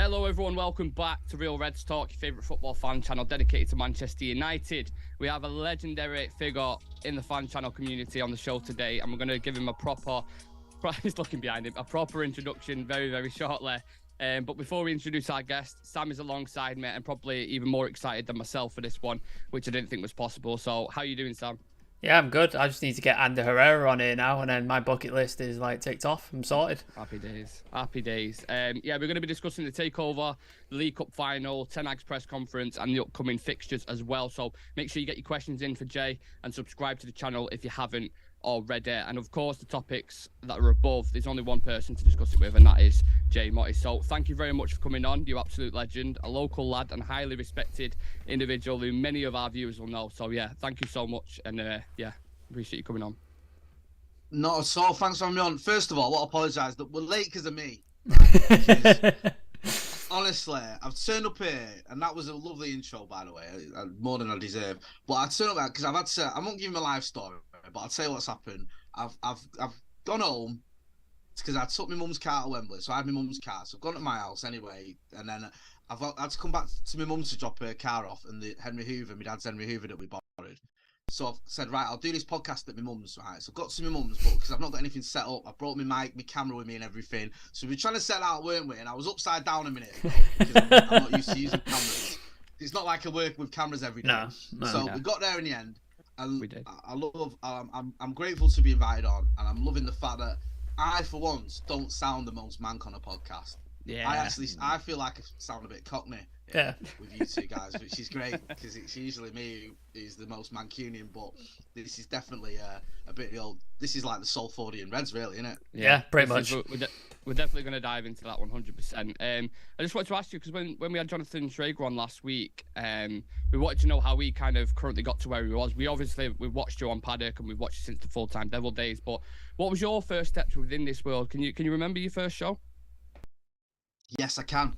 Hello everyone, welcome back to Real Reds Talk, your favourite football fan channel dedicated to Manchester United. We have a legendary figure in the fan channel community on the show today, and we're going to give him a proper, he's looking behind him, a proper introduction very, very shortly. But before we introduce our guest, Sam is alongside me and probably even more excited than myself for this one, which I didn't think was possible. So how are you doing, Sam? Yeah, I'm good. I just need to get Ander Herrera on here now, and then my bucket list is like ticked off. I'm sorted. Happy days. Happy days. Yeah, we're going to be discussing the Takeover, the League Cup final, Ten Hag's press conference, and the upcoming fixtures as well. So make sure you get your questions in for Jay and subscribe to the channel if you haven't already. And of course, the topics that are above, there's only one person to discuss it with, and that is Jay Motty. So thank you very much for coming on, you absolute legend, a local lad and highly respected individual who many of our viewers will know. So yeah, thank you so much, and yeah, appreciate you coming on. Not at all. Thanks for having me on. First of all, I want to apologise that we're late because of me. Right? Honestly, I've turned up here, and that was a lovely intro, by the way, more than I deserve. But I turned up because I've had to. I won't give you my life story, but I'll tell you what's happened. I've gone home because I took my mum's car to Wembley, so I had my mum's car. So I've gone to my house anyway, and then I've had to come back to my mum to drop her car off, and the Henry Hoover, my dad's Henry Hoover that we borrowed. So I've said, right, I'll do this podcast at my mum's, right? So I've got to my mum's, but because I've not got anything set up, I brought my mic, my camera with me and everything. So we were trying to set out, weren't we? And I was upside down a minute ago, because I'm not used to using cameras. It's not like I work with cameras every day. No, we got there in the end. And we did. I'm grateful to be invited on, and I'm loving the fact that I, for once, don't sound the most mank on a podcast. Yeah. I feel like I sound a bit cockney. Yeah. With you two guys, which is great because it's usually me who's the most Mancunian, but this is definitely a bit of the old. This is like the Salfordian Reds, really, isn't it? Yeah, pretty much. We're definitely going to dive into that 100%. I just wanted to ask you, because when we had Jonathan Schrager on last week, we wanted to know how he kind of currently got to where he was. We've watched you on Paddock and we've watched you since the full-time Devil days, but what was your first steps within this world? Can you remember your first show? Yes, I can.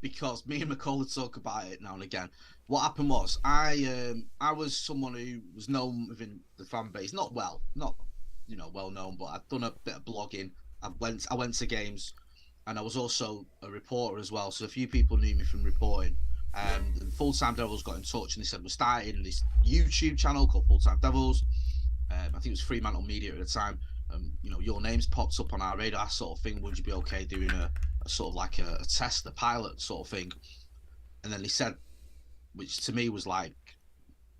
Because me and McCall talk about it now and again. What happened was I was someone who was known within the fan base, not well known, but I'd done a bit of blogging. I went to games, and I was also a reporter as well. So a few people knew me from reporting. The Full Time Devils got in touch and they said we're starting this YouTube channel called Full Time Devils. I think it was Fremantle Media at the time. Your name's popped up on our radar, sort of thing. Would you be okay doing a sort of like a test, a pilot sort of thing? And then he said, which to me was like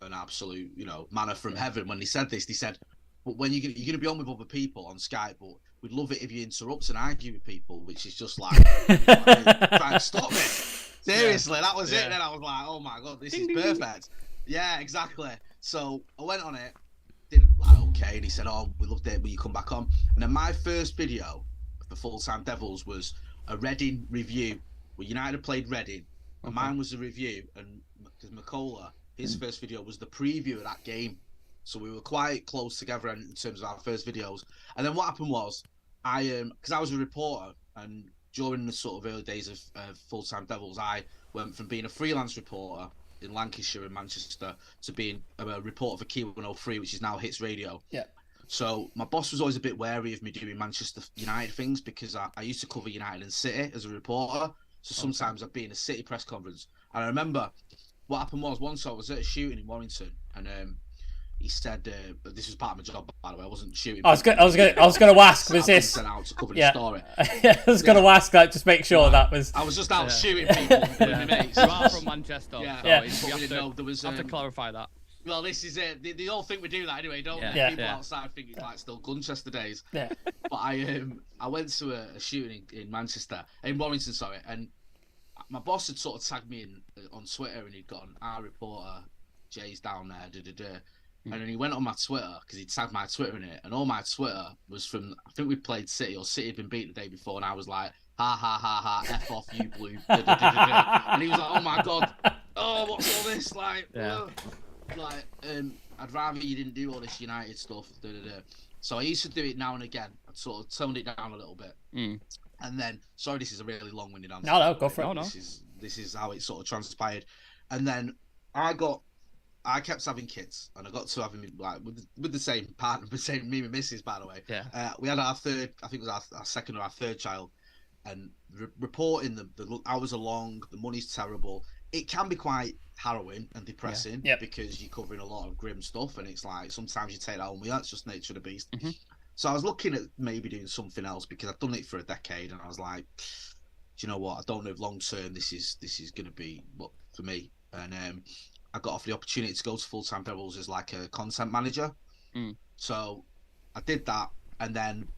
an absolute, manna from heaven. When he said this, he said, but when you're going to be on with other people on Skype, but we'd love it if you interrupt and argue with people, which is just like, trying to stop me. Seriously, that was it. And then I was like, oh my God, this is perfect. Yeah, exactly. So I went on it, did like okay, and he said, oh, we loved it, will you come back on? And then my first video for Full Time Devils was a Reading review where United played Reading, and mine was a review, and because McCullough, his first video was the preview of that game, so we were quite close together in terms of our first videos. And then what happened was because I was a reporter, and during the sort of early days of Full Time Devils, I went from being a freelance reporter in Lancashire and Manchester to being a reporter for Key 103, which is now Hits Radio. Yeah. So my boss was always a bit wary of me doing Manchester United things because I used to cover United and City as a reporter. So sometimes I'd be in a City press conference. And I remember what happened was once I was at a shooting in Warrington, and he said, this was part of my job, by the way. I wasn't shooting. I was going to ask, was this sent out to cover the story? I was going to ask, like, just make sure that was. I was just out shooting people with my mates. You are from Manchester. Yeah. So we didn't know there was. Have to clarify that. Well, this is it. They all think we do that anyway, don't they? People outside think it's like still Gunchester days. Yeah. But I went to a shooting in Manchester, in Warrington, sorry, and my boss had sort of tagged me in on Twitter, and he'd gone, our reporter, Jay's down there, And then he went on my Twitter, because he'd tagged my Twitter in it, and all my Twitter was from, I think we played City, or City had been beaten the day before, and I was like, ha, ha, ha, ha, F off, you blue. And he was like, oh my God, oh, what's all this? Like, I'd rather you didn't do all this United stuff. So I used to do it now and again. I'd sort of toned it down a little bit. And then, sorry, this is a really long-winded answer. No, go for it. This is how it sort of transpired. And then I kept having kids, and I got to having like with the same partner, me and my missus, by the way. Yeah. We had our third, I think it was our second or our third child, and reporting the hours are long, the money's terrible. It can be quite harrowing and depressing because you're covering a lot of grim stuff, and it's like sometimes you take that on with you. That's just nature of the beast. So I was looking at maybe doing something else because I've done it for a decade, and I was like, do you know what? I don't know if long term this is going to be what for me. And I got offered the opportunity to go to Full Time Pebbles as like a content manager. So I did that, and then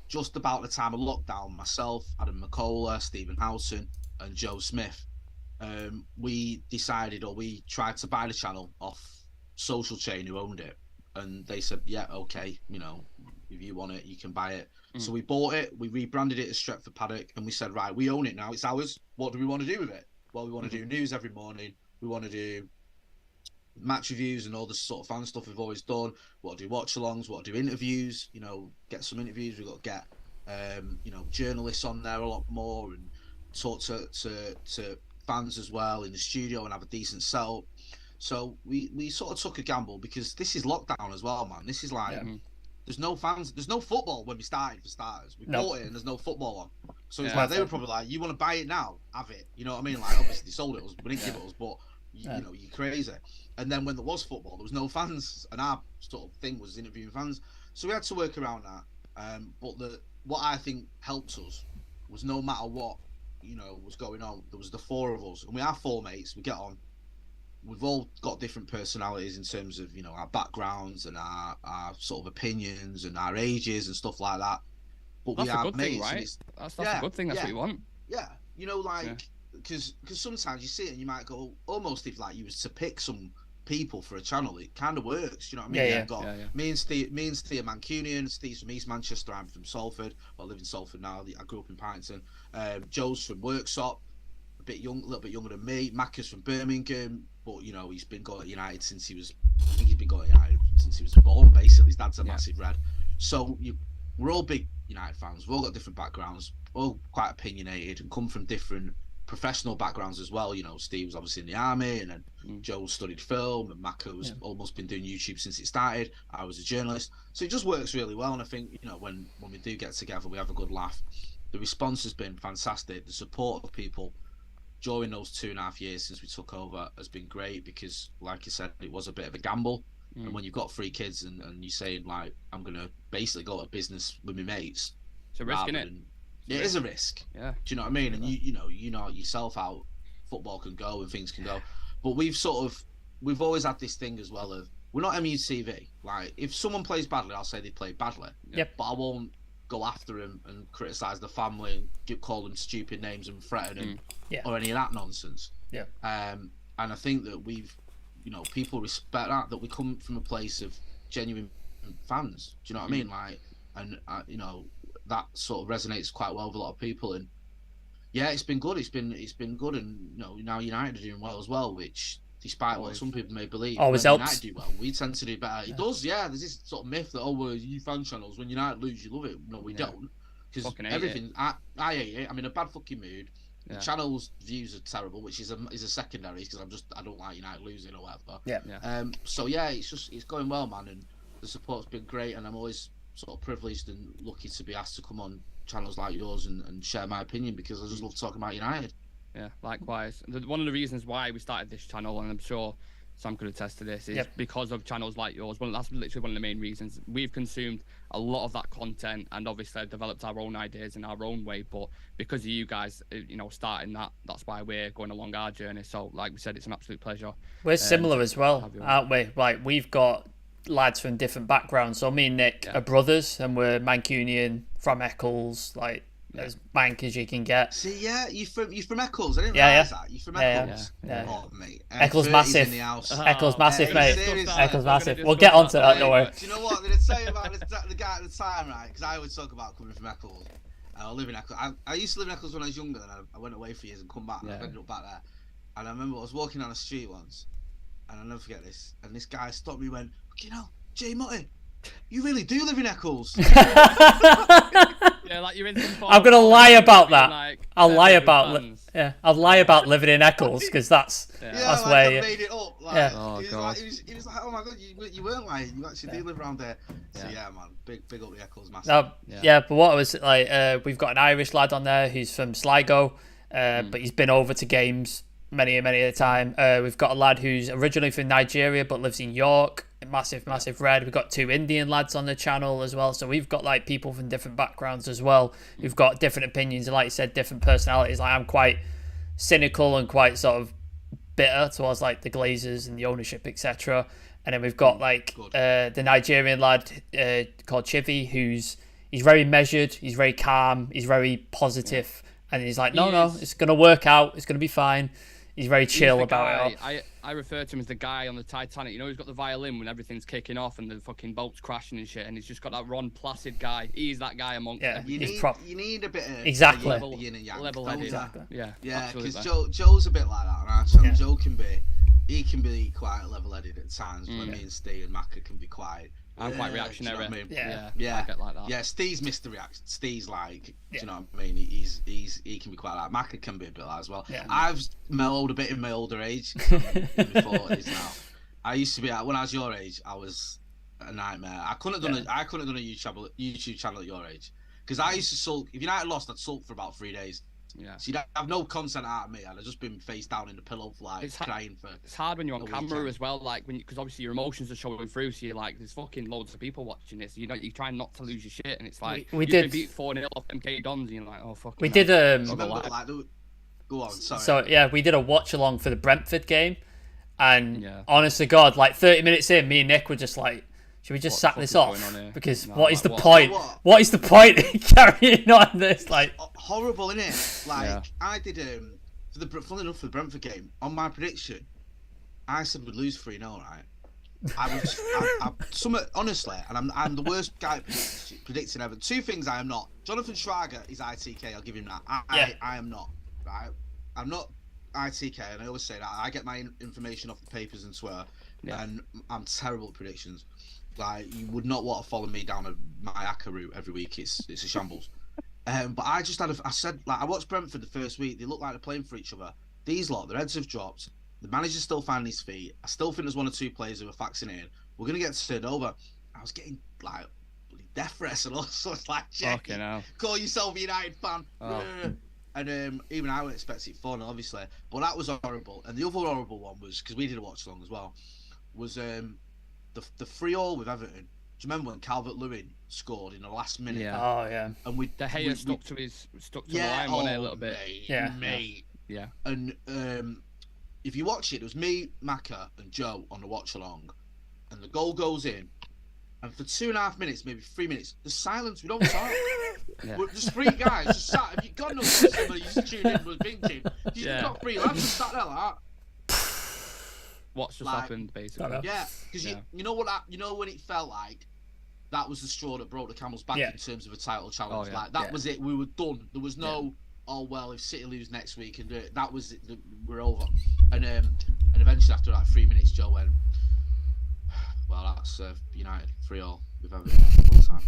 just about the time of lockdown, myself, Adam McCullough, Stephen Houghton, and Joe Smith, we decided, or we tried to buy the channel off Social Chain, who owned it, and they said, yeah, okay, you know, if you want it, you can buy it. So we bought it, we rebranded it as Stretford Paddock, and we said, right, we own it now, it's ours. What do we want to do with it? Well, we want to do news every morning. We want to do match reviews and all the sort of fan stuff we've always done. We want to do watch-alongs, we want to do interviews, you know, get some interviews. We've got to get, you know, journalists on there a lot more, and talk to fans as well in the studio and have a decent setup. So we sort of took a gamble because this is lockdown as well, man. This is like, there's no fans, there's no football when we started, for starters. We bought it and there's no football on. So it's like, they were probably like, you want to buy it now? Have it. You know what I mean? Like, obviously they sold it us, we didn't give it us, but you know, you're crazy. And then when there was football, there was no fans, and our sort of thing was interviewing fans. So we had to work around that. But what I think helped us was, no matter what, you know, was going on, there was the four of us, and we are four mates, we get on. We've all got different personalities in terms of, you know, our backgrounds and our sort of opinions and our ages and stuff like that. But that's we a are good mates. thing, right? That's a good thing. That's what you want. Yeah, you know, like, because sometimes you see it and you might go, almost if like you was to pick some people for a channel, it kind of works. You know what I mean? You've got me and Steve are Mancunian. Steve's from East Manchester. I'm from Salford. Well, I live in Salford now. I grew up in Paddington. Joe's from Worksop, a little bit younger than me. Macca's from Birmingham, but you know, he's been going to United since he was. I think he's been going to United since he was born. Basically, his dad's a massive Red. So we're all big United fans. We've all got different backgrounds, all quite opinionated, and come from different professional backgrounds as well. You know, Steve was obviously in the army, and then Joe studied film, and Macca was almost been doing YouTube since it started. I was a journalist, so it just works really well. And I think, you know, when we do get together, we have a good laugh. The response has been fantastic. The support of people during those 2.5 years since we took over has been great, because, like you said, it was a bit of a gamble. And when you've got 3 kids and you're saying, like, I'm gonna basically go to business with my mates, it's a risk, innit? It is a risk. Yeah. Do you know what I mean? And you know yourself how football can go and things can go. But we've always had this thing as well of, we're not MUTV. Like, if someone plays badly, I'll say they played badly. Yep. But I won't go after them and criticise the family and call them stupid names and threaten them or any of that nonsense. Yeah. And I think that people respect that we come from a place of genuine fans. Do you know what I mean? Like, and you know, that sort of resonates quite well with a lot of people. And yeah, it's been good. It's been good. And you know, now United are doing well as well, which, despite what some people may believe, always when helps. United do well, we tend to do better. It does, yeah. There's this sort of myth that, well, you fan channels, when United lose, you love it. No, we don't. Because everything, I hate it. I'm in a bad fucking mood. The channel's views are terrible, which is a secondary, because I don't like United losing or whatever. So yeah, it's going well, man, and the support's been great, and I'm always sort of privileged and lucky to be asked to come on channels like yours and share my opinion, because I just love talking about United. Yeah, likewise. One of the reasons why we started this channel, and I'm sure Sam could attest to this, is because of channels like yours. Well, that's literally one of the main reasons. We've consumed a lot of that content, and obviously developed our own ideas in our own way. But because of you guys, you know, starting that's why we're going along our journey. So, like we said, it's an absolute pleasure. We're similar as well, aren't we? Like, we've got lads from different backgrounds. So me and Nick are brothers, and we're Mancunian from Eccles, like as mank as you can get. See, you're from Eccles. I didn't realise that. You're from Eccles. Yeah. Oh, mate. Eccles massive. Eccles massive, mate. Eccles massive. We'll get onto that, don't worry. Do you know what? Did I tell you about the guy at the time, right? Because I always talk about coming from Eccles. I live in Eccles. I used to live in Eccles when I was younger, and I went away for years and come back, and I ended up back there. And I remember I was walking down the street once, and I'll never forget this, and this guy stopped me and went, "You know, Jay Motty, you really do live in Eccles." Yeah, like you're in some I'm gonna lie about that. Like, I'll lie about I'll lie about living in Eccles because that's like where I made it up. Like, yeah. Oh, God. He was like, oh my God, you weren't lying. You actually do live around there. So yeah, man, big up the Eccles, massive. But what I was like, we've got an Irish lad on there who's from Sligo, but he's been over to games many a time. We've got a lad who's originally from Nigeria but lives in York. Massive red. We've got 2 Indian lads on the channel as well, so we've got like people from different backgrounds as well who've got different opinions and, like you said, different personalities. Like I'm quite cynical and quite sort of bitter towards like the Glazers and the ownership, etc. And then we've got like the Nigerian lad called Chivy, he's very measured, he's very calm, he's very positive, and he's like, no, it's gonna work out, it's gonna be fine. He's very chill about it. I refer to him as the guy on the Titanic. You know, he's got the violin when everything's kicking off and the fucking boat's crashing and shit, and he's just got that Ron Placid guy. He's that guy amongst them. You need a bit of yin and yang. Level-headed. Yeah, because Joe's a bit like that, right? Joe can be quite level-headed at times, but me and Steve and Macca can be quite. I'm quite reactionary. You know what I mean? Yeah, I get like that. Yeah, Steve's Mr. Reaction. Steve's like, do you know what I mean? He can be quite like. Macca can be a bit like as well. Yeah. I've mellowed a bit in my older age. In my 40s now. I used to be when I was your age. I was a nightmare. I couldn't have done a YouTube channel at your age because I used to sulk. If United lost, I'd sulk for about 3 days. Yeah. So you'd have no content out of me, and I'd just been face down in the pillow, like crying for. It's hard when you're on camera as well, like because obviously your emotions are showing through. So you're like, there's fucking loads of people watching this. You know, you try not to lose your shit, and it's like we did beat 4-0 off MK Dons, and you're like, oh fuck. We did go on, sorry. So yeah, we did a watch along for the Brentford game, and honest to God, like 30 minutes in, me and Nick were just like, should we just sack this off? Because what is the point? What is the point in carrying on this? Like horrible, innit? Like I did funny enough for the Brentford game, on my prediction, I said we'd lose 3-0, right? Honestly, and I'm the worst guy predicting ever. 2 things I am not. Jonathan Schwager is ITK, I'll give him that. I am not, right? I'm not ITK, and I always say that. I get my information off the papers and swear, and I'm terrible at predictions. Like, you would not want to follow me down my ACCA route every week. It's a shambles. But I just I watched Brentford the first week. They look like they're playing for each other. These lot, their heads have dropped. The manager's still finding his feet. I still think there's 1 or 2 players who are vaccinated. We're going to get turned over. I was getting, like, death threats and all sorts. Like, call yourself a United fan. Oh. And even I would expect it fun, obviously. But that was horrible. And the other horrible one was, because we did a watch along as well, was the 3-3 with Everton. Do you remember when Calvert-Lewin scored in the last minute? Yeah. Oh yeah. And De Gea stuck to the line, wasn't it, a little bit? Mate. Yeah. And if you watch it was me, Macca, and Joe on the watch along, and the goal goes in, and for 2.5 minutes, maybe 3 minutes, there's silence. We don't talk. We're just 3 guys just sat. If you got no somebody, you just tuned in, was binging. You've got 3 lads just sat there like that. What's just happened, basically? Yeah, because you know what you know when it felt like that was the straw that broke the camel's back in terms of a title challenge. Like that was it. We were done. There was no if City lose next week and do it, that was it. We're over. And eventually after like 3 minutes, Joe went, well, that's United 3-3 with Everton full time.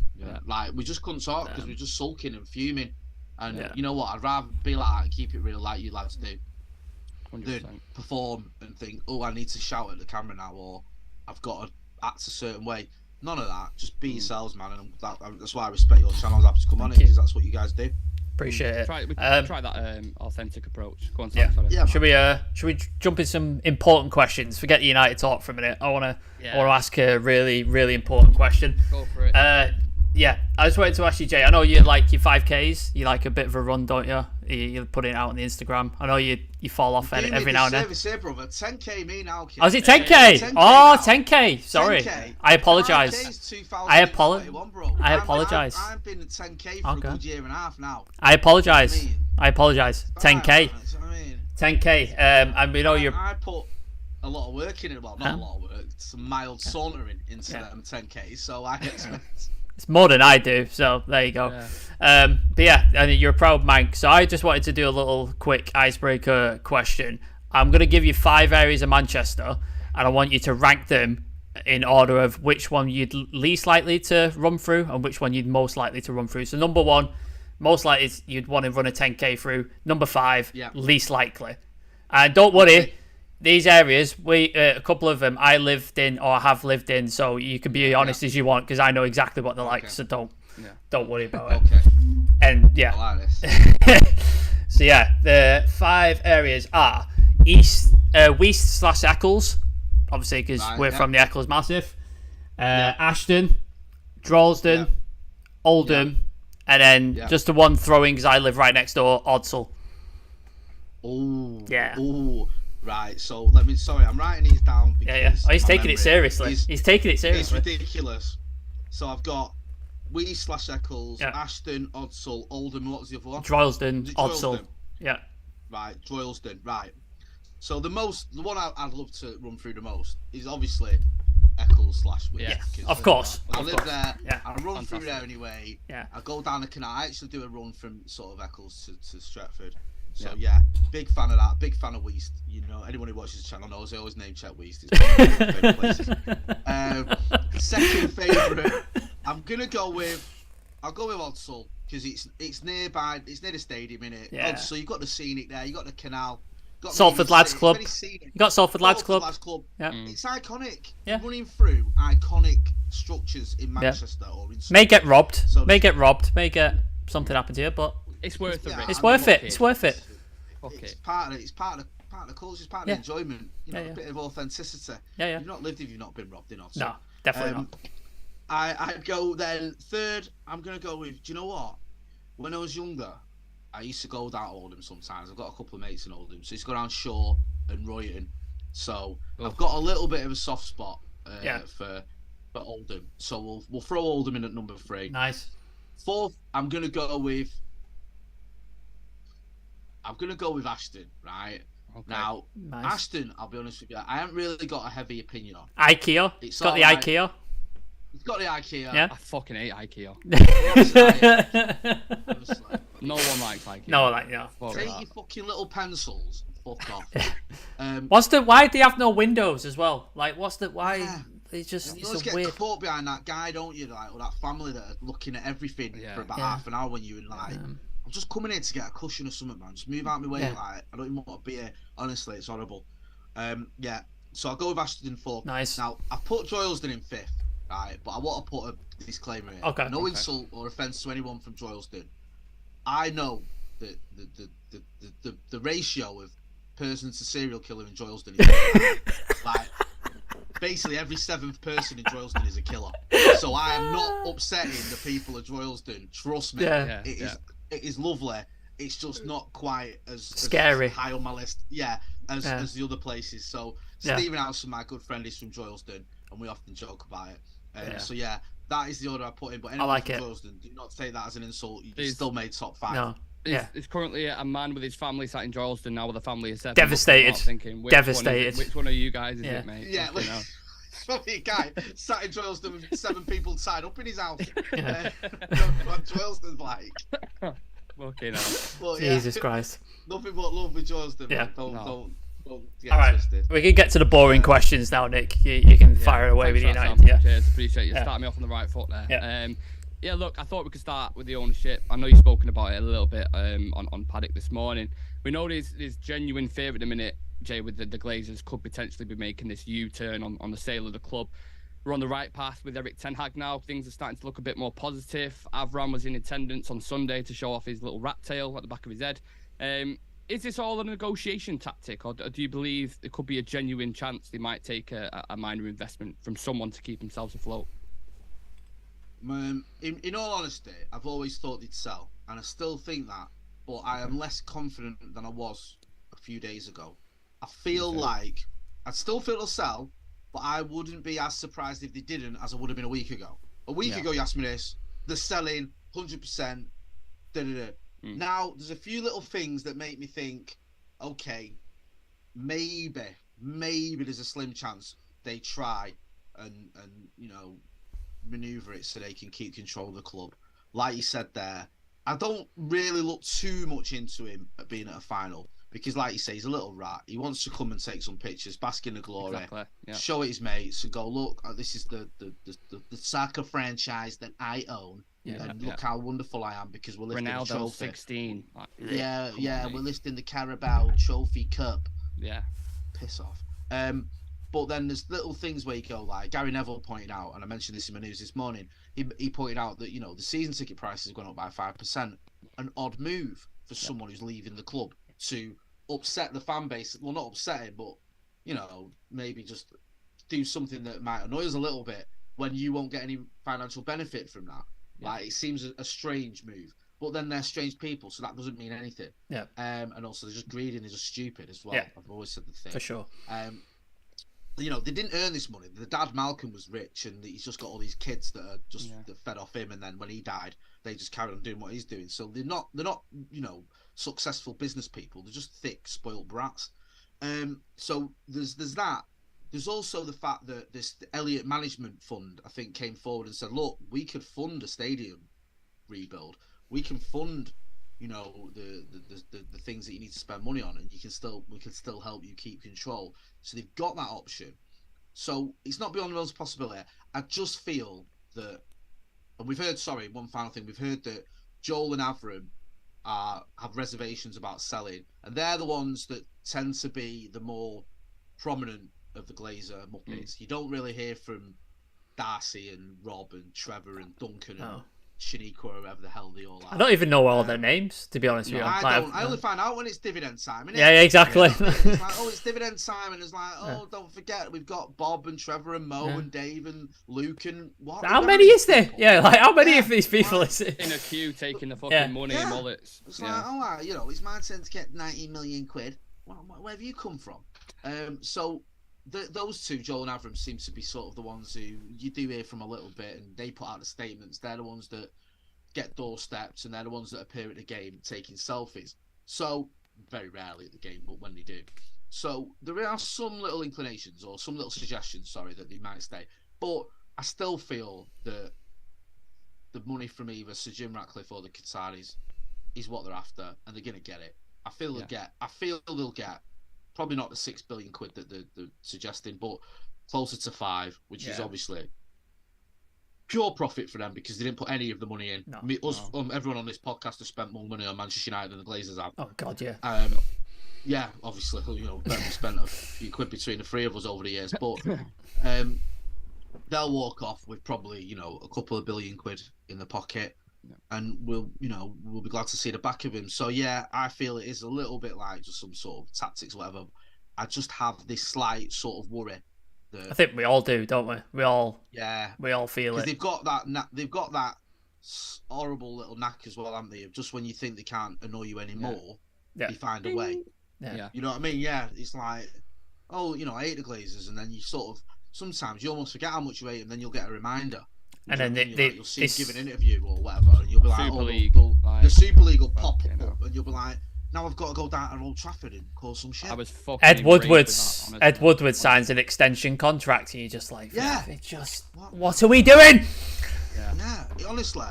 Like we just couldn't talk because we were just sulking and fuming. And you know what? I'd rather be like that and keep it real, like you lads do. 100%. Perform and think, oh, I need to shout at the camera now, or I've got to act a certain way. None of that. Just be yourselves, man. And that's why I respect your channel. I was happy to come on it because that's what you guys do. Appreciate it. Try that authentic approach. Go on, Should we jump in some important questions? Forget the United talk for a minute. I want to ask a really, really important question. Go for it. I just wanted to ask you, Jay. I know you like your 5Ks. You like a bit of a run, don't you? You put it out on the Instagram. I know you fall off every now and then. Here, brother. 10K me now, kid. Oh, is it 10K? 10K oh, 10K. Sorry. 10K. I apologise. I apologise. I've been at 10K for a good year and a half now. I apologise. 10K. 10K. And we know you're. I put a lot of work in it. Well, not a lot of work. Some mild sauntering into them 10K. So I expect. It's more than I do, so there you go. But I mean, you're a proud Mank, so I just wanted to do a little quick icebreaker question. I'm going to give you 5 areas of Manchester, and I want you to rank them in order of which one you'd least likely to run through and which one you'd most likely to run through. So number 1, most likely you'd want to run a 10k through. Number 5, Yeah. least likely. And don't worry, these areas, a couple of them I lived in or have lived in, so you can be honest as you want, because I know exactly what they're like, so don't worry about it. Okay. And yeah. I like this. So yeah, the 5 areas are Weast/Eccles, obviously because we're from the Eccles Massive, Ashton, Droylsden, Oldham, and then just the one throwing because I live right next door, Odsal. Oh. Yeah. Oh. Right. So sorry, I'm writing these down because he's taking it seriously. He's taking it seriously. It's ridiculous. So I've got Weast/Eccles, Ashton, Odsal, Oldham. What was the other one? Droylsden, Odsal. Yeah. Right, Droylsden. Right. So the one I'd love to run through the most is obviously Eccles/Weast. Yeah. Of course. I live there. Yeah. I run through there anyway. Yeah. I go down the canal. I actually do a run from sort of Eccles to Stretford. So Yeah. big fan of that. Big fan of Weast. You know, anyone who watches the channel knows I always name check Weast. It's one of my favourite places. Second favourite, I'll go with Odsal because it's nearby. It's near the stadium, innit? Yeah. Odsal, you've got the scenic there. You got the canal. Salford Lads Club. You got Salford Lads Club. Yeah. It's iconic. Yeah. Running through iconic structures in Manchester or in may get robbed. May get something happen to you, but it's worth it. It's worth it. It's worth it. Okay. It's part of the culture. It's part of the enjoyment. You know, a bit of authenticity. Yeah. You've not lived if you've not been robbed in Odsal. No, definitely not. I'd go then. Third, I'm gonna go with. Do you know what? When I was younger, I used to go down to Oldham sometimes. I've got a couple of mates in Oldham, so it's go down Shaw and Royton. So I've got a little bit of a soft spot for Oldham. So we'll throw Oldham in at number 3. Nice. 4th, I'm gonna go with Ashton. Right. Okay. Now, Ashton, I'll be honest with you, I haven't really got a heavy opinion on. IKEA. It's got the IKEA. It's got the IKEA. Yeah. I fucking hate IKEA. Honestly. No one likes IKEA. No, like, yeah. Take your fucking little pencils and fuck off. Why do they have no windows as well? Like, why? Yeah. It's just, you always get caught behind that guy, don't you? Like, or that family that are looking at everything for about half an hour when you're like, I'm just coming here to get a cushion or something, man. Just move out my way. Like, I don't even want to be here. Honestly, it's horrible. So I'll go with Ashton 4th. Nice. Now, I put Droylsden in 5th, right? But I want to put a disclaimer in. Okay. No insult or offence to anyone from Droylsden. I know that the ratio of person to serial killer in Droylsden is like basically every 7th person in Droylsden is a killer. So I am not upsetting the people of Droylsden. Trust me, it is lovely. It's just not quite as scary, as high on my list. As the other places. So Stephen Howson, my good friend, is from Droylsden, and we often joke about it. So that is the order I put in. But anyone from Droylsden, do not take that as an insult. You still made top 5. No. It's currently a man with his family sat in Droylsden now with a family of 7. Devastated. Thinking, Devastated. Which one of you guys is it, mate? Yeah. Probably a guy sat in Droylsden with 7 people tied up in his house. What Droylsden's like. Okay, now. Jesus Christ. Nothing but love with Droylsden. Yeah. Don't get all right. twisted. We can get to the boring questions now, Nick. You can fire away with United. Cheers. Appreciate you starting me off on the right foot there. Look, I thought we could start with the ownership. I know you've spoken about it a little bit on Paddock this morning. We know there's genuine fear at the minute, Jay, with the Glazers could potentially be making this U-turn on the sale of the club. We're on the right path with Eric Ten Hag now. Things are starting to look a bit more positive. Avram was in attendance on Sunday to show off his little rat tail at the back of his head. Is this all a negotiation tactic, or do you believe there could be a genuine chance they might take a minor investment from someone to keep themselves afloat? In all honesty, I've always thought they'd sell, and I still think that, but I am less confident than I was a few days ago. I feel like I'd still feel they'll sell, but I wouldn't be as surprised if they didn't as I would have been a week ago. A week ago, you asked me this, they're selling 100%. Now, there's a few little things that make me think, okay, maybe there's a slim chance they try and maneuver it so they can keep control of the club. Like you said there, I don't really look too much into him being at a final because, like you say, he's a little rat. He wants to come and take some pictures, bask in the glory, Exactly. Yeah. show it his mates, and go, look, this is the soccer franchise that I own, and look how wonderful I am because we're lifting a trophy. 16. Yeah, we're lifting the Carabao Trophy Cup. Yeah. Piss off. But then there's little things where you go, like Gary Neville pointed out, and I mentioned this in my news this morning. He pointed out that the season ticket price has gone up by 5%. An odd move for someone who's leaving the club to upset the fan base. Well, not upset it, but maybe just do something that might annoy us a little bit when you won't get any financial benefit from that. Yeah. Like, it seems a strange move. But then they're strange people, so that doesn't mean anything. Yeah. And also they're just greedy and they're just stupid as well. Yeah. I've always said the thing. For sure. They didn't earn this money. The dad Malcolm was rich, and he's just got all these kids that are just that fed off him. And then when he died, they just carried on doing what he's doing. So they're not successful business people. They're just thick, spoiled brats. So there's that. There's also the fact that this Elliott Management Fund, I think, came forward and said, look, we could fund a stadium rebuild. We can fund, the things that you need to spend money on, and we can still help you keep control. So they've got that option. So it's not beyond the realms of possibility. I just feel that, and we've heard, one final thing, we've heard that Joel and Avram have reservations about selling, and they're the ones that tend to be the more prominent of the Glazer Muppets. You don't really hear from Darcy and Rob and Trevor and Duncan and Shaniqua or whoever the hell they all are. I don't even know all their names, to be honest with you. I only find out when it's dividend time. Innit? Yeah, exactly. It's like, it's dividend time, and it's like, don't forget, we've got Bob and Trevor and Mo and Dave and Luke and what? How many is there? People? Yeah, like how many of these people is it? In a queue taking the fucking money and mullets. It's like, it's my turn to get 90 million quid. Where have you come from? So those two, Joel and Avram, seem to be sort of the ones who you do hear from a little bit, and they put out the statements. They're the ones that get doorsteps, and they're the ones that appear at the game taking selfies. So, very rarely at the game, but when they do. So, there are some little inclinations, or some little suggestions, that they might stay. But I still feel that the money from either Sir Jim Ratcliffe or the Qataris is what they're after, and they're going to get it. I feel they'll get probably not the 6 billion quid that they're suggesting, but closer to 5, which is obviously pure profit for them because they didn't put any of the money in. Everyone on this podcast has spent more money on Manchester United than the Glazers have. Oh God, yeah. Yeah, obviously, we spent a few quid between the three of us over the years, but they'll walk off with probably a couple of billion quid in the pocket. And we'll be glad to see the back of him. So yeah, I feel it is a little bit like just some sort of tactics, or whatever. I just have this slight sort of worry. I think we all do, don't we? We all feel it. They've got that horrible little knack as well, haven't they? Of just when you think they can't annoy you anymore, they find a way. Yeah. You know what I mean? Yeah, it's like, I hate the Glazers, and then you sort of sometimes you almost forget how much you hate them, then you'll get a reminder. And then you'll see him give an interview or whatever, and you'll be like, the Super League will pop up, and you'll be like, now I've got to go down to Old Trafford and cause some shit. I was fucking Ed Woodward signs an extension contract, and you're just like, what are we doing? Yeah, honestly,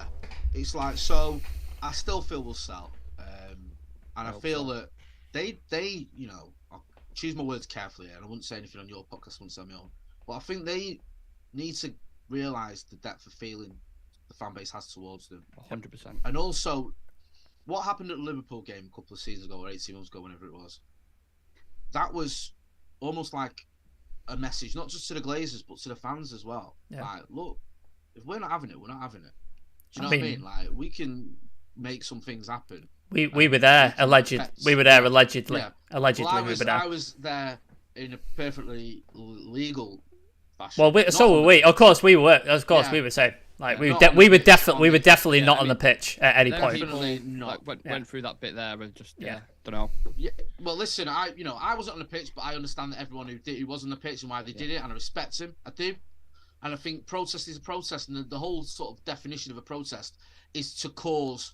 it's like, so I still feel we'll sell, and I feel that they I'll choose my words carefully, and I wouldn't say anything on your podcast, I wouldn't say on my own, but I think they need to realise the depth of feeling the fan base has towards them. 100%. And also, what happened at the Liverpool game a couple of seasons ago, or 18 months ago, whenever it was, that was almost like a message, not just to the Glazers, but to the fans as well. Yeah. Like, look, if we're not having it, we're not having it. Do you know what I mean? Like, we can make some things happen. We were there, allegedly. We were there, allegedly. Yeah. Allegedly, well, we were there. I was there in a perfectly legal fashion. Well, so were we. Of course, we were. Of course, we were saying. Like we were definitely not on the pitch at any point. Went through that bit there and just don't know. Yeah. Well, listen, I wasn't on the pitch, but I understand that everyone who was on the pitch and why they did it, and I respect him. I do, and I think protest is a protest, and the whole sort of definition of a protest is to cause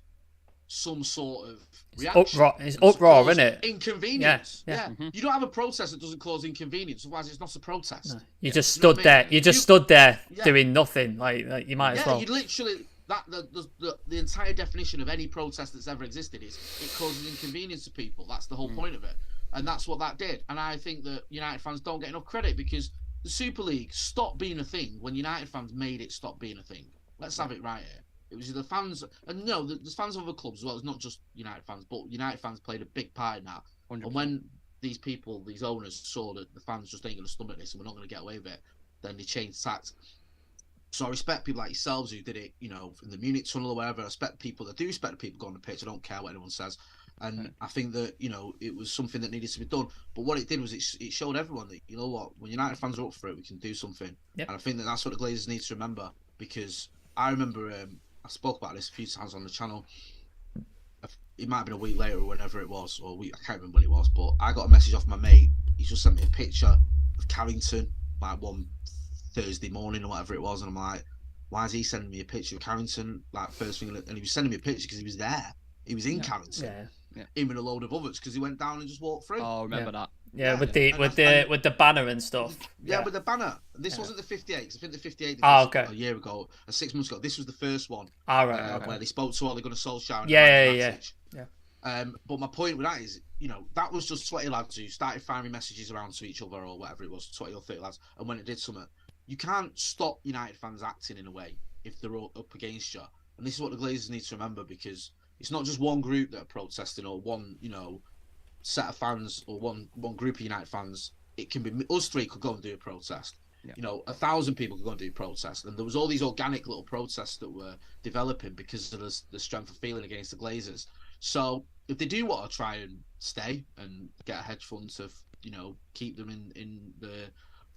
some sort of reaction. It's uproar, isn't it? Inconvenience. Yeah. Mm-hmm. You don't have a protest that doesn't cause inconvenience, otherwise it's not a protest. No. You just stood there. You just stood there doing nothing. Like you might as well. You literally, that the entire definition of any protest that's ever existed is it causes inconvenience to people. That's the whole point of it, and that's what that did. And I think that United fans don't get enough credit because the Super League stopped being a thing when United fans made it stop being a thing. Let's have it right here. It was the fans, and no, there's fans of other clubs as well. It's not just United fans, but United fans played a big part in that. 100%. And when these people, these owners, saw that the fans just ain't going to stomach this and we're not going to get away with it, then they changed tact. So I respect people like yourselves who did it, in the Munich tunnel or wherever. I respect people. I do respect the people going on the pitch. I don't care what anyone says. And I think that, it was something that needed to be done. But what it did was it showed everyone that, you know what, when United fans are up for it, we can do something. Yep. And I think that that's what the Glazers need to remember. Because I remember, I spoke about this a few times on the channel. It might have been a week later or whenever it was, or a week, I can't remember when it was. But I got a message off my mate. He just sent me a picture of Carrington, like one Thursday morning or whatever it was, and I'm like, why is he sending me a picture of Carrington like first thing? And he was sending me a picture because he was there. He was in Carrington, him and a load of others, because he went down and just walked through. Oh, remember that? Yeah, with the banner and stuff. Yeah, with the banner. This wasn't the 58. Cause I think the 58. A year ago, 6 months ago. This was the first one. Where they spoke to Ole Gunnar Solskjaer. But my point with that is, that was just 20 lads who started firing messages around to each other or whatever it was, 20 or 30 lads, and when it did something. You can't stop United fans acting in a way if they're all up against you. And this is what the Glazers need to remember, because it's not just one group that are protesting or one, set of fans or one group of United fans. It can be us three could go and do a protest. Yeah. 1,000 people could go and do a protest. And there was all these organic little protests that were developing because of the strength of feeling against the Glazers. So if they do want to try and stay and get a hedge fund to, keep them in the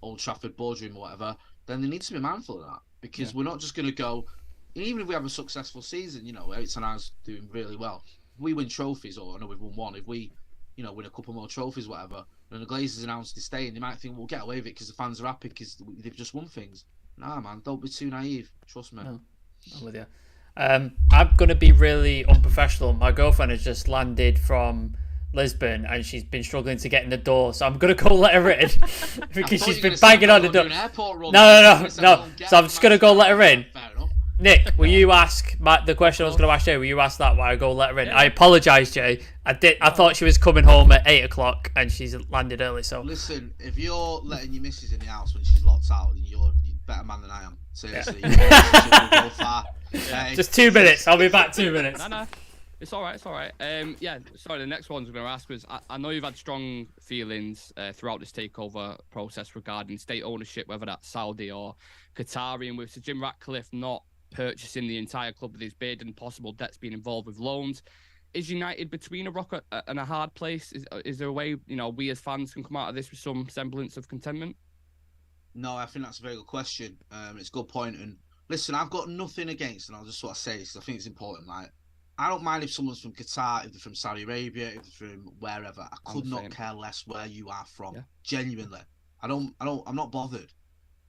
Old Trafford boardroom or whatever, then they need to be mindful of that, because we're not just going to go, even if we have a successful season, Ericsson and I's doing really well. If we win trophies, or I know we've won one, if we, win a couple more trophies, whatever, and the Glazers announced they're staying, they might think we'll get away with it because the fans are happy because they've just won things. Nah, man, don't be too naive. Trust me. No, I'm with you. I'm going to be really unprofessional. My girlfriend has just landed from Lisbon and she's been struggling to get in the door, so I'm gonna go let her in because she's been banging on the door. No. So I'm just gonna go let her in. Nick, will you ask the question I was gonna ask Jay? Will you ask that while I go let her in? Yeah. I apologise, Jay. I thought she was coming home at 8:00 and she's landed early. So listen, if you're letting your missus in the house when she's locked out, then you're a better man than I am. Seriously, go far. Just 2 minutes. I'll be back 2 minutes. No. It's all right. Sorry, the next one I was going to ask was, I know you've had strong feelings throughout this takeover process regarding state ownership, whether that's Saudi or Qatari, and with Sir Jim Ratcliffe not purchasing the entire club with his bid and possible debts being involved with loans. Is United between a rock and a hard place? Is there a way, we as fans can come out of this with some semblance of contentment? No, I think that's a very good question. It's a good point. And listen, I've got nothing against, and I'll just sort of say this, I think it's important, I don't mind if someone's from Qatar, if they're from Saudi Arabia, if they're from wherever. I could not care less where you are from. Yeah. Genuinely. I'm not bothered.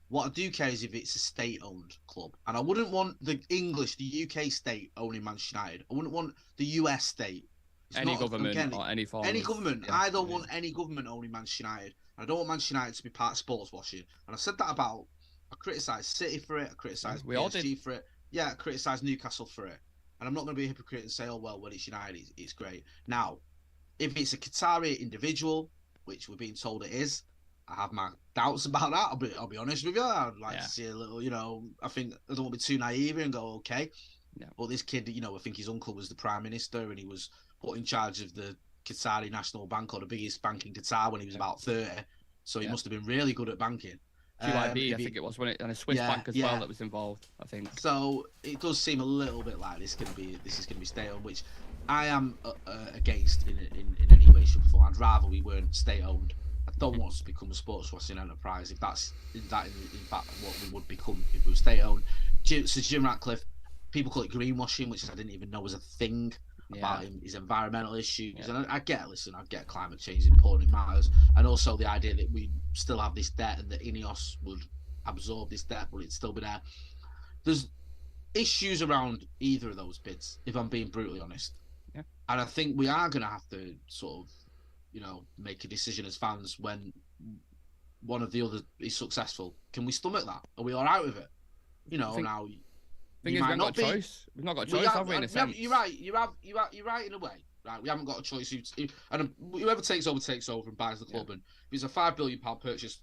What I do care is if it's a state-owned club. And I wouldn't want the UK state owning Manchester United. I wouldn't want the US state. Any government or any form. Any government. Yeah. I don't want any government owning Manchester United. I don't want Manchester United to be part of sports washing. And I said that about, I criticised City for it. I criticised PSG for it. Yeah, I criticised Newcastle for it. And I'm not going to be a hypocrite and say, oh, well, when it's United, it's great. Now, if it's a Qatari individual, which we're being told it is, I have my doubts about that. I'll be honest with you. I'd like to see a little, I think I don't want to be too naive and go, okay. Yeah. But this kid, I think his uncle was the Prime Minister and he was put in charge of the Qatari National Bank, or the biggest bank in Qatar, when he was about 30. So he must have been really good at banking. QIB, I think it was, and a Swiss bank as well that was involved, I think. So it does seem a little bit like this is going to be state-owned, which I am against in any way, shape, or form. I'd rather we weren't state-owned. I don't want us to become a sports washing enterprise. If that's in fact what we would become if we were state-owned. So Jim Ratcliffe, people call it greenwashing, which I didn't even know was a thing. About his environmental issues, and I get climate change is important, it matters, and also the idea that we still have this debt and that Ineos would absorb this debt, but it'd still be there. There's issues around either of those bids, if I'm being brutally honest, and I think we are going to have to sort of, make a decision as fans when one of the other is successful. Can we stomach that? Are we all right with it? Now. Thing is, we haven't got a choice. We've not got a choice, have we? In a sense, you're right. You're right in a way. Right, we haven't got a choice. And whoever takes over and buys the club. And if it's a £5 billion purchase,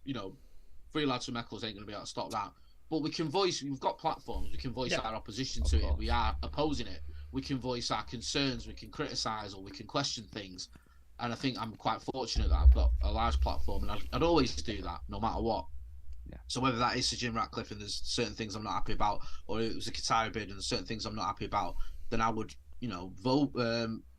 three lads from Eccles ain't going to be able to stop that. But we can voice. We've got platforms. We can voice our opposition to it. We are opposing it. We can voice our concerns. We can criticise or we can question things. And I think I'm quite fortunate that I've got a large platform, and I'd always do that, no matter what. Yeah. So whether that is Sir Jim Ratcliffe and there's certain things I'm not happy about, or it was a Qatari bid and there's certain things I'm not happy about, then I would,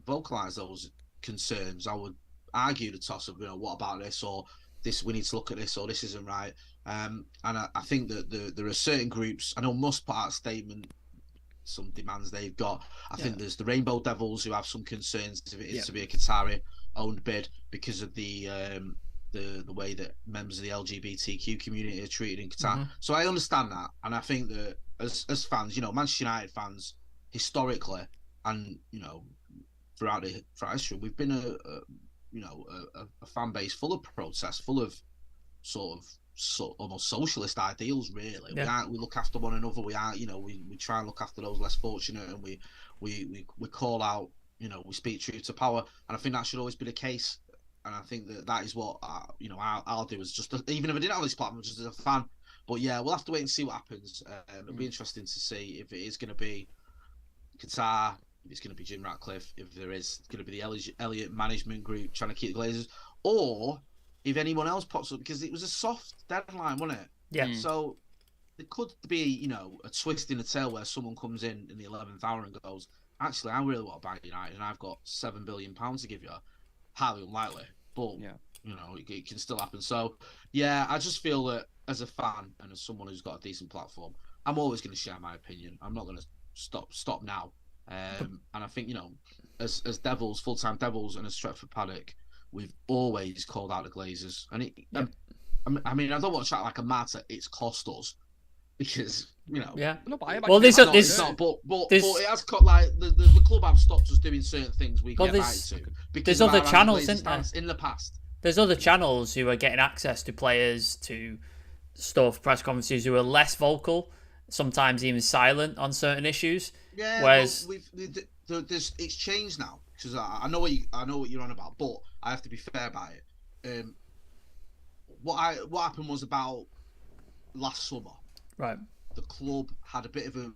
vocalise those concerns. I would argue the toss of, what about this, or this, we need to look at this, or this isn't right. And I think that there are certain groups, I know Musk put out a statement, some demands they've got. I think there's the Rainbow Devils who have some concerns if it is to be a Qatari-owned bid because of the way that members of the LGBTQ community are treated in Qatar. Mm-hmm. So I understand that, and I think that as fans, Manchester United fans historically, and throughout history, we've been a fan base full of protests, full of almost socialist ideals. Really, we look after one another. We are, we try and look after those less fortunate, and we call out, we speak truth to power, and I think that should always be the case. And I think that is what I'll do, as just even if I didn't have this platform, just as a fan. But yeah, we'll have to wait and see what happens. It'll be interesting to see if it is going to be Qatar, if it's going to be Jim Ratcliffe, if there is going to be the Elliott management group trying to keep the Glazers, or if anyone else pops up, because it was a soft deadline, wasn't it? Yeah. So there could be, a twist in the tail where someone comes in the 11th hour and goes, actually, I really want to buy United, and I've got £7 billion to give you. Highly unlikely, but it can still happen. So yeah, I just feel that as a fan and as someone who's got a decent platform, I'm always going to share my opinion. I'm not going to stop now. And I think as Devils, full-time Devils, and as Stretford Paddock, we've always called out the Glazers. And I mean, I don't want to chat like a matter. It's cost us because No, but well, it has got like the club have stopped us doing certain things we get invited to. There's other channels, isn't there? In the past, there's other channels who are getting access to players, to stuff, press conferences, who are less vocal, sometimes even silent on certain issues. Yeah, whereas it's changed now. Because I know what you're on about, but I have to be fair about it. What happened was about last summer. Right. The club had a bit of a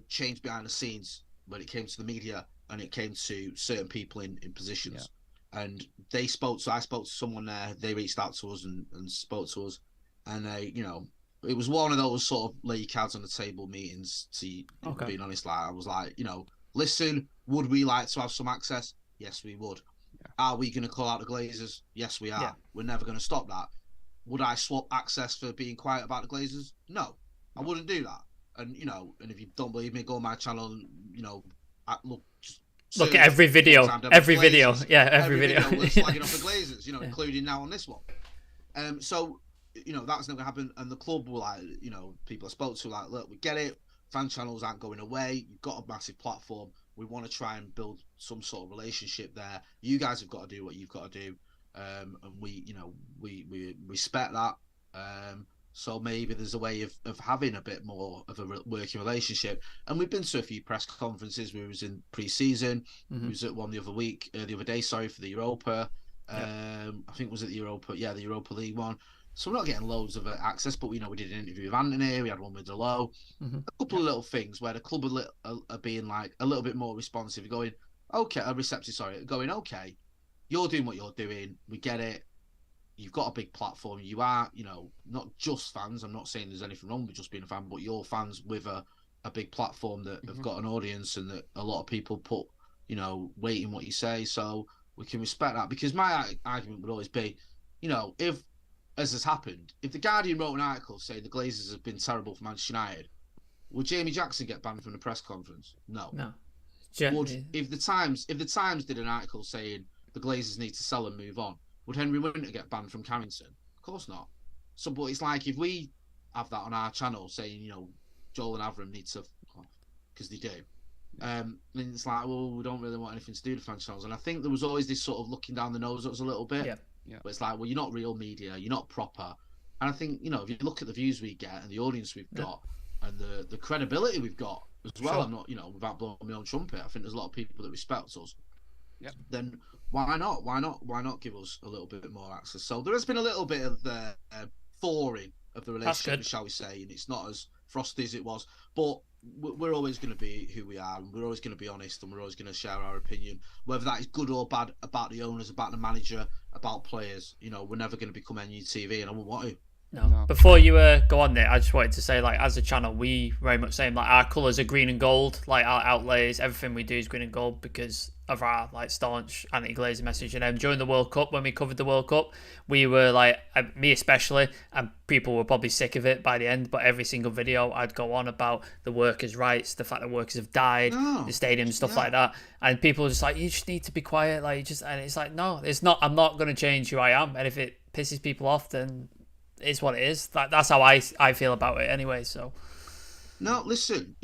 change behind the scenes when it came to the media and it came to certain people in positions. Yeah. And I spoke to someone there, they reached out to us and spoke to us. And they, it was one of those sort of lay your cards on the table meetings, being honest. Like, I was like, listen, would we like to have some access? Yes, we would. Yeah. Are we going to call out the Glazers? Yes, we are. Yeah. We're never going to stop that. Would I swap access for being quiet about the Glazers? No, I wouldn't do that. And and if you don't believe me, go on my channel and look at every video, every video. We're slagging off the Glazers, including now on this one. So that's not gonna happen. And the club were like, people I spoke to like, look, we get it. Fan channels aren't going away. You've got a massive platform. We want to try and build some sort of relationship there. You guys have got to do what you've got to do. And we respect that. So maybe there's a way of having a bit more of a working relationship. And we've been to a few press conferences. We was in pre-season. We was at one the other day, for the Europa. I think it was at the Europa. Yeah, the Europa League one. So we're not getting loads of access, but we did an interview with Anthony. We had one with Delo. A couple of little things where the club are being like a little bit more responsive, going, okay, going, okay, you're doing what you're doing. We get it. You've got a big platform. You are, not just fans. I'm not saying there's anything wrong with just being a fan, but you're fans with a big platform that have got an audience and that a lot of people put, weight in what you say. So we can respect that, because my argument would always be, if, as has happened, if the Guardian wrote an article saying the Glazers have been terrible for Manchester United, would Jamie Jackson get banned from the press conference? No. If the Times did an article saying the Glazers need to sell and move on, would Henry Winter get banned from Carrington? Of course not. So, but it's like if we have that on our channel saying, Joel and Avram need to, because they do. And it's like, well, we don't really want anything to do with fan channels. And I think there was always this sort of looking down the nose at us a little bit. Yeah. But it's like, well, you're not real media, you're not proper. And I think, if you look at the views we get and the audience we've got, and the credibility we've got as well. Sure. I'm not, without blowing my own trumpet, I think there's a lot of people that respect us. Yep. Then why not give us a little bit more access? So there has been a little bit of the thawing of the relationship, shall we say, and it's not as frosty as it was, but we're always going to be who we are, and we're always going to be honest, and we're always going to share our opinion, whether that is good or bad, about the owners, about the manager, about players. We're never going to become NUTV, and I wouldn't want to. No. Before you go on there, I just wanted to say, like, as a channel, we very much say, like, our colours are green and gold. Like, our outlays, everything we do is green and gold because of our, like, staunch anti-Glazer message. And during the World Cup, when we covered the World Cup, we were, like, me especially, and people were probably sick of it by the end, but every single video I'd go on about the workers' rights, the fact that workers have died, the stadium, stuff like that. And people were just like, you just need to be quiet. Like, and it's like, no, it's not. I'm not going to change who I am. And if it pisses people off, then it's what it is. That's how I feel about it anyway. So no, listen,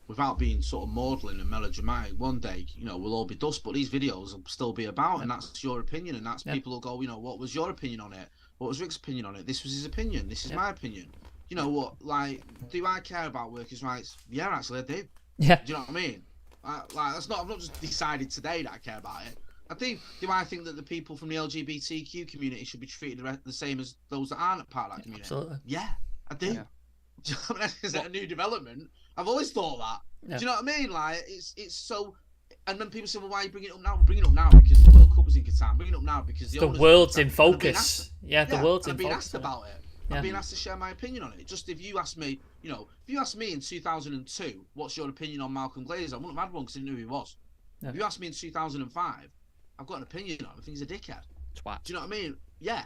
without being sort of maudlin and melodramatic, one day we'll all be dust, but these videos will still be about, and that's your opinion, and that's people will go, what was your opinion on it, what was Rick's opinion on it, this was his opinion, this is my opinion. You know what, like, do I care about workers' rights? Yeah, actually I do. Do you know what I mean? That's not, I've not just decided today that I care about it. Do I think that the people from the LGBTQ community should be treated the same as those that aren't part of that community? Absolutely. Yeah, I do. Yeah. Do you know what I mean? Is that a new development? I've always thought that. Yeah. Do you know what I mean? Like, it's so. And then people say, well, why are you bringing it up now? We're bringing it up now because the World Cup was in Qatar. I'm bringing it up now because the world's in focus. The world's in focus. I've been asked about it. I've been asked to share my opinion on it. Just if you asked me, if you asked me in 2002, what's your opinion on Malcolm Glazer? I wouldn't have had one because I didn't know who he was. If you asked me in 2005, I've got an opinion on him. I think he's a dickhead. Twat. Do you know what I mean? Yeah.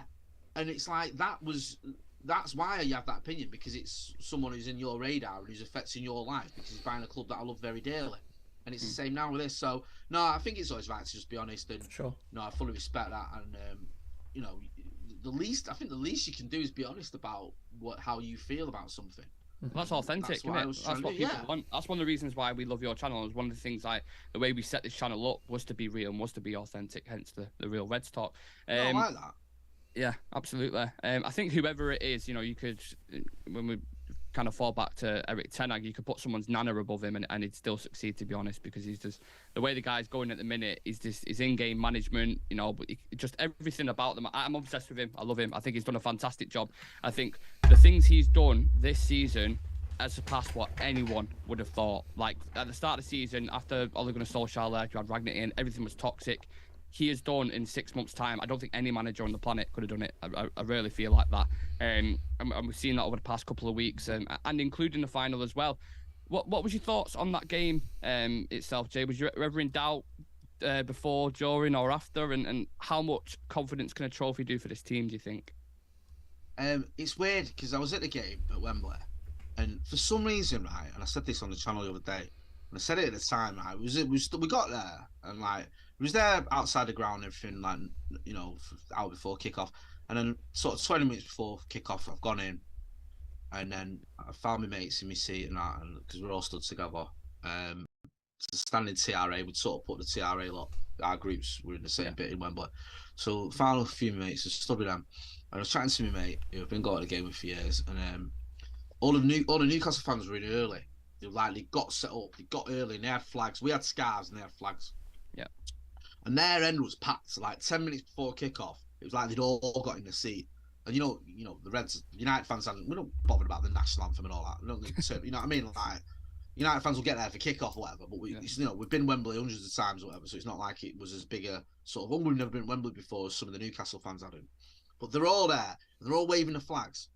And it's like, that's why you have that opinion, because it's someone who's in your radar and who's affecting your life, because he's buying a club that I love very dearly. And it's the same now with this. So, no, I think it's always right to just be honest. And, I fully respect that. And, the least you can do is be honest about how you feel about something. That's authentic, isn't it? That's what people want. That's one of the reasons why we love your channel. It was one of the things, like, the way we set this channel up was to be real and was to be authentic, hence the Real Reds talk. I like that. Yeah, absolutely. I think whoever it is, you could, when we kind of fall back to Eric Ten Hag, you could put someone's nana above him and he'd still succeed, to be honest, because he's just, the way the guy's going at the minute is his in-game management, but just everything about them. I'm obsessed with him. I love him. I think he's done a fantastic job. I think the things he's done this season has surpassed what anyone would have thought. Like, at the start of the season, after Ole Gunnar Solskjaer left, you had Ragnar in, everything was toxic. He has done in 6 months' time. I don't think any manager on the planet could have done it. I really feel like that. And we've seen that over the past couple of weeks, and including the final as well. What was your thoughts on that game itself, Jay? Was you ever in doubt before, during, or after? And how much confidence can a trophy do for this team, do you think? It's weird, because I was at the game at Wembley, and for some reason, right, and I said this on the channel the other day, and I said it at the time, right, we got there, and like, it was there outside the ground, everything, like, out before kickoff, and then sort of 20 minutes before kickoff, I've gone in, and then I found my mates in my seat and that, and because we're all stood together, standing TRA, we'd sort of put the TRA lot, our groups were in the same bit in Wembley, so found a few mates, I stood with them, and I was chatting to my mate who I've been going to the game with for years, and all the Newcastle fans were in early. They got set up, they got early, and they had flags. We had scarves and they had flags. Yeah. And their end was packed. Like 10 minutes before kickoff, it was like they'd all got in the seat. And the Reds, United fans, we're not bothered about the national anthem and all that. You know what I mean? Like, United fans will get there for kickoff or whatever. But we've been Wembley hundreds of times or whatever, so it's not like it was as big a sort of. We've never been Wembley before as some of the Newcastle fans had been. But they're all there. They're all waving the flags.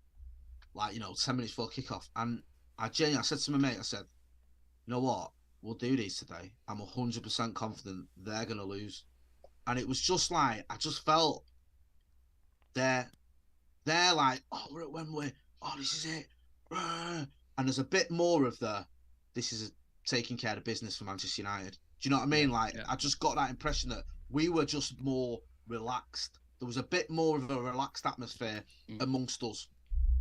Like, 10 minutes before kickoff. And I said to my mate, I said, you know what? We'll do these today. I'm 100% confident they're going to lose. And it was just like, I just felt they're like, oh, we're at Wembley. Oh, this is it. And there's a bit more of this is taking care of business for Manchester United. Do you know what I mean? Like, I just got that impression that we were just more relaxed. There was a bit more of a relaxed atmosphere amongst us.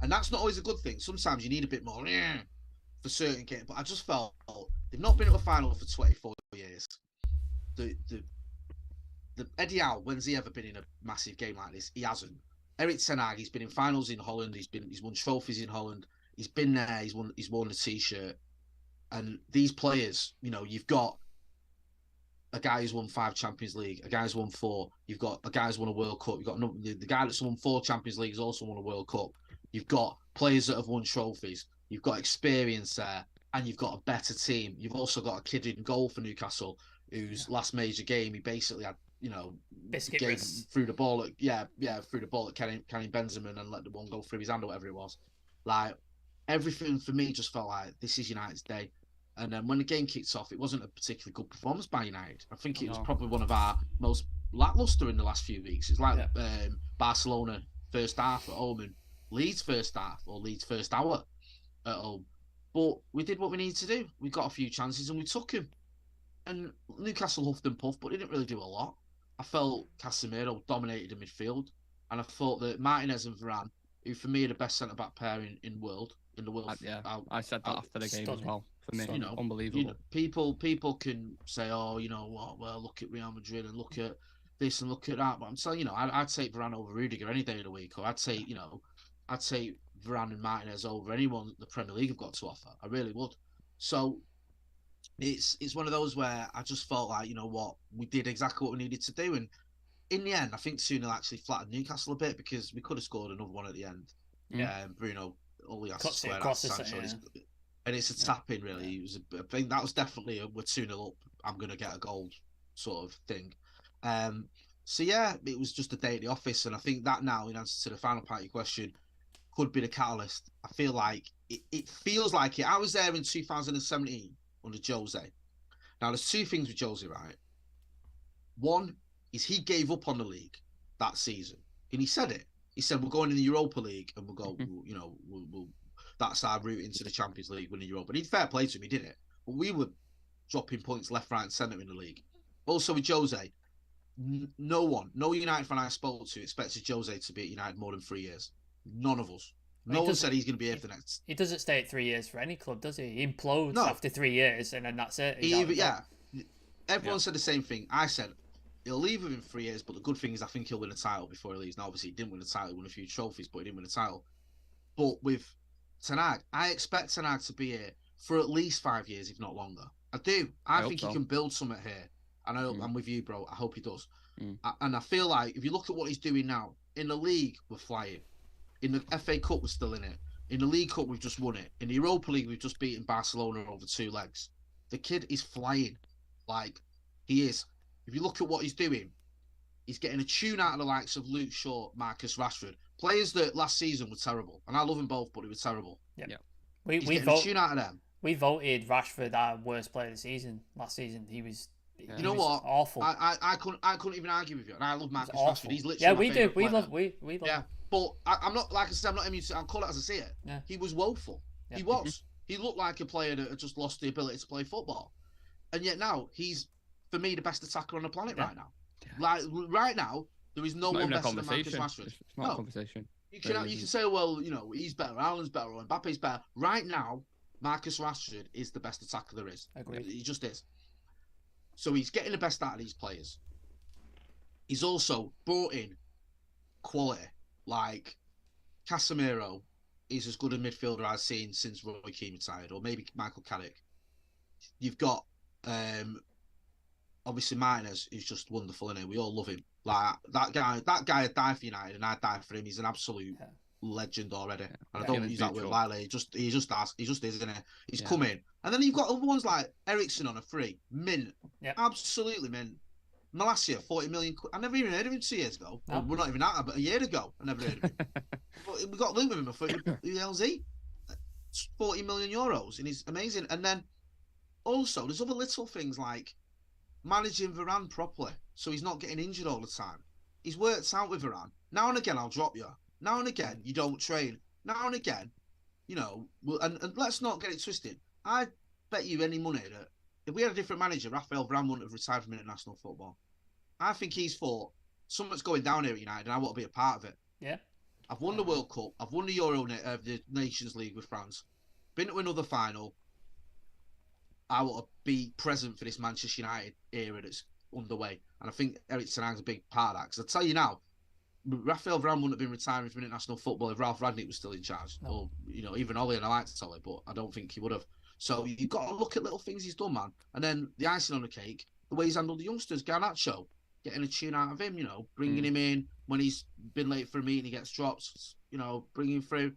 And that's not always a good thing. Sometimes you need a bit more for certain games. But I just felt they've not been at a final for 24 years. The Eddie Howe, when's he ever been in a massive game like this? He hasn't. Eric Ten Hag, he's been in finals in Holland. He's won trophies in Holland. He's been there. He's worn the t-shirt, and these players, you've got a guy who's won 5 Champions League, a guy who's won 4. You've got a guy who's won a World Cup. You've got the guy that's won 4 Champions Leagues also won a World Cup. You've got players that have won trophies. You've got experience there, and you've got a better team. You've also got a kid in goal for Newcastle whose last major game he basically had, threw the ball at Karim Benzema and let the one go through his hand or whatever it was. Like, everything for me just felt like this is United's day. And then when the game kicked off, it wasn't a particularly good performance by United. I think it was probably one of our most lackluster in the last few weeks. It's like Barcelona first half at home and Leeds first half or Leeds first hour at home. But we did what we needed to do. We got a few chances and we took them. And Newcastle huffed and puffed, but didn't really do a lot. I felt Casemiro dominated the midfield. And I thought that Martinez and Varane, who for me are the best centre-back pair in the world. I said that after the game as well. For me, unbelievable. People can say, "Oh, you know what? Well, look at Real Madrid and look at this and look at that." But I'm saying, I'd take Varane over Rudiger any day of the week, or I'd take Varane and Martinez over anyone the Premier League have got to offer. I really would. So it's one of those where I just felt like, we did exactly what we needed to do, and in the end, I think 2-0 actually flattened Newcastle a bit because we could have scored another one at the end. Bruno. All he has to swear at Sancho, and it's a tap in really. It was I think that was definitely we're 2-0 up. I'm gonna get a goal sort of thing. So yeah, it was just a day at the office, and I think that now, in answer to the final part of your question, could be the catalyst. I feel like it feels like it. I was there in 2017 under Jose. Now there's 2 things with Jose, right? One is he gave up on the league that season, and he said it. He said, we're going in the Europa League and we'll go, we'll that's our route into the Champions League, winning Europa. And fair play to him, he did it. But we were dropping points left, right, and centre in the league. Also with Jose, no United fan I spoke to expected Jose to be at United more than 3 years. None of us. No one said he's going to be here for the next. He doesn't stay at 3 years for any club, does he? He implodes after 3 years and then that's it. Everyone said the same thing. I said, he'll leave within 3 years, but the good thing is I think he'll win a title before he leaves. Now, obviously, he didn't win a title. He won a few trophies, but he didn't win a title. But with Ten Hag, I expect Ten Hag to be here for at least 5 years, if not longer. I do. I think he can build something here. And I'm with you, bro. I hope he does. And I feel like if you look at what he's doing now, in the league, we're flying. In the FA Cup, we're still in it. In the League Cup, we've just won it. In the Europa League, we've just beaten Barcelona over 2 legs. The kid is flying. Like, he is. If you look at what he's doing, he's getting a tune out of the likes of Luke Shaw, Marcus Rashford, players that last season were terrible, and I love them both, but they were terrible. Yeah. We getting a tune out of them. We voted Rashford our worst player of the season last season. He was. You know what? Awful. I couldn't even argue with you, and I love Marcus Rashford. He's literally we do. We love. Yeah, but I'm not, like I said, I'm not immune to. I'll call it as I see it. Yeah. He was woeful. Yeah. He was. He looked like a player that had just lost the ability to play football, and yet now he's, for me, the best attacker on the planet right now. Yeah. Like right now, there is no one better than Marcus Rashford. It's not a conversation. You can say, well, he's better, Alan's better, or Mbappe's better. Right now, Marcus Rashford is the best attacker there is. Agreed. He just is. So he's getting the best out of these players. He's also brought in quality. Like Casemiro is as good a midfielder I've seen since Roy Keane retired, or maybe Michael Carrick. You've got obviously Martinez, who's just wonderful, isn't he? We all love him. Like that guy would die for United, and I'd die for him. He's an absolute legend already. And I don't use that word lightly. He just is, isn't he? He's come in. And then you've got other ones like Ericsson on a free. Mint. Yeah. Absolutely mint. Malacia, 40 million. I never even heard of him 2 years ago. No. Well, we're not even at that, but a year ago, I never heard of him. But we got linked with him. I thought, who the hell's he? 40 million euros, and he's amazing. And then also, there's other little things like managing Varane properly, so he's not getting injured all the time. He's worked out with Varane. Now and again, I'll drop you. Now and again, you don't train. Now and again, and let's not get it twisted. I bet you any money that if we had a different manager, Raphael Varane wouldn't have retired from international football. I think he's thought, something's going down here at United, and I want to be a part of it. Yeah. I've won the World Cup. I've won the the Nations League with France. Been to another final. I want to be present for this Manchester United era that's underway. And I think Eric Ten Hag's a big part of that. Because I tell you now, Raphael Varane wouldn't have been retiring from international football if Ralph Rangnick was still in charge. No. Or, even Ollie, and I like Ollie, but I don't think he would have. So you've got to look at little things he's done, man. And then the icing on the cake, the way he's handled the youngsters, Garnacho, getting a tune out of him, bringing him in when he's been late for a meeting, he gets dropped, bringing him through.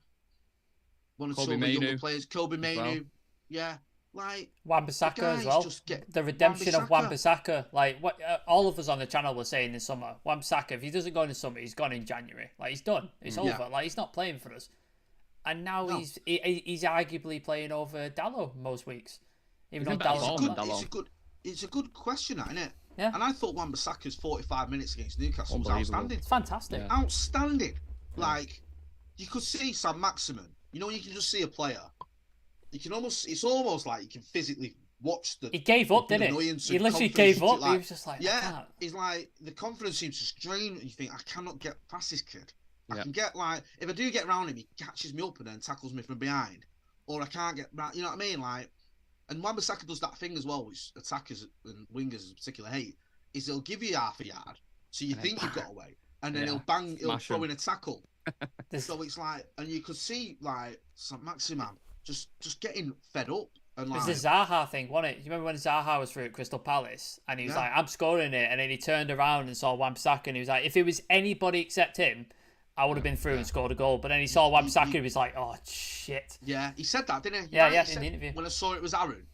One or two of the younger players, Kobe Mainu, yeah. Like Wan-Bissaka as well. The redemption of Wan-Bissaka. Like what all of us on the channel were saying this summer. Wan-Bissaka, if he doesn't go in the summer, he's gone in January. Like he's done. It's over. Like he's not playing for us. And now he's arguably playing over Dallo most weeks. Even though Dallo. It's a good question, isn't it? Yeah. And I thought Wan-Bissaka's 45 minutes against Newcastle was outstanding. It's fantastic. Yeah. Outstanding. Yeah. Like you could see Sam Maximin. You can just see a player. It's almost like you can physically watch the. He gave up, didn't he? He literally gave up. He was just like, yeah. He's like the confidence seems to strain, and you think, I cannot get past this kid. I can get if I do get around him, he catches me up and then tackles me from behind, or I can't get round. You know what I mean? Like, and Wan-Bissaka does that thing as well, which attackers and wingers in particular hate. Is he'll give you half a yard, so you think you've got away, and then he'll throw in a tackle. So it's like, and you could see like St. Maximin just getting fed up. And like, it's the Zaha thing, wasn't it? You remember when Zaha was through at Crystal Palace and he was like, I'm scoring it, and then he turned around and saw Wan-Bissaka and he was like, if it was anybody except him, I would have been through and scored a goal. But then he saw Wan-Bissaka, he was like, oh shit. Yeah, he said that, didn't he? Yeah, in the interview. When I saw it was Aaron.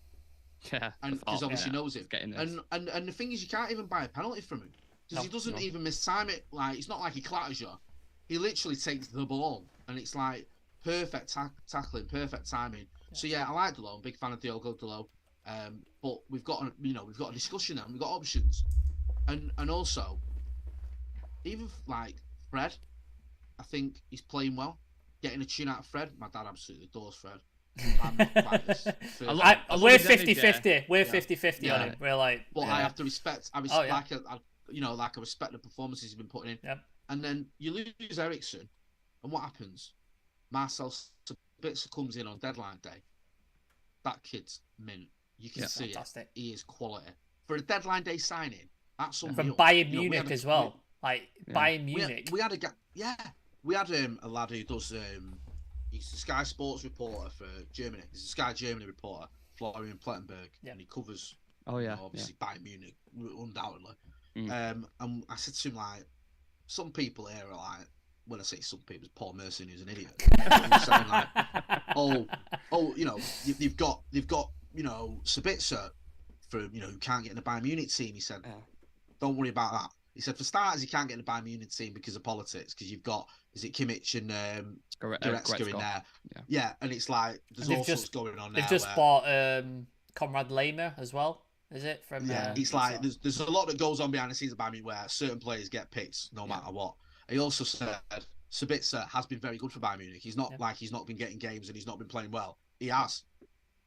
Yeah. And because obviously knows it. And the thing is, you can't even buy a penalty from him. Because he doesn't even mistime it. Like, it's not like he clatters you. He literally takes the ball, and it's like perfect tackling, perfect timing. Yeah. So yeah, I like Dalot. I'm a big fan of Diogo Dalot. But we've got a discussion there. And we've got options, and also even like Fred, I think he's playing well. Getting a tune out of Fred. My dad absolutely adores Fred. I'm not quite this. We're 50-50. We're 50-50 on him. We're like, but I have to respect. I respect I respect the performances he's been putting in. Yep. And then you lose Ericsson, and what happens? Marcel Sabitzer comes in on deadline day. That kid's mint. You can see it. He is quality. For a dedeadline day signing, that's something. From Bayern Munich as well. Bayern Munich. We had a lad who does. He's the Sky Sports reporter for Germany. He's the Sky Germany reporter, Florian Plettenberg, and he covers. Obviously Bayern Munich, undoubtedly. And I said to him like, some people here are like, when I say some people, Paul Merson who's an idiot. He's saying like, they've got Sabitzer from who can't get in the Bayern Munich team. He said, don't worry about that. He said, for starters, he can't get in the Bayern Munich team because of politics. Because you've got, is it Kimmich and Goretzka in there? Yeah, and it's like there's all sorts going on. They've just bought Konrad Laimer as well. Is it from? It's like there's a lot that goes on behind the scenes of Bayern Munich where certain players get picked no matter what. He also said Sabitzer has been very good for Bayern Munich. He's not like he's not been getting games and he's not been playing well. He has,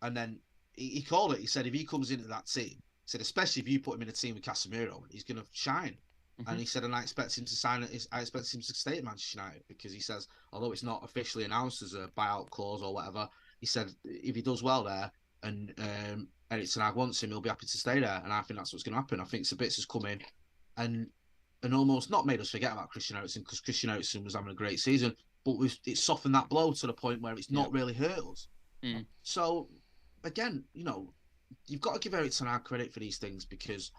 and then he called it. He said if he comes into that team, he said especially if you put him in a team with Casemiro, he's going to shine. And he said, and I expect him to sign it. I expect him to stay at Manchester United because he says, although it's not officially announced as a buyout clause or whatever, he said if he does well there and Erik ten Hag wants him, he'll be happy to stay there. And I think that's what's going to happen. I think Sabitzer's come in and almost not made us forget about Christian Eriksen because Christian Eriksen was having a great season, but it's softened that blow to the point where it's not really hurt us. So again, you've got to give Erik ten Hag credit for these things because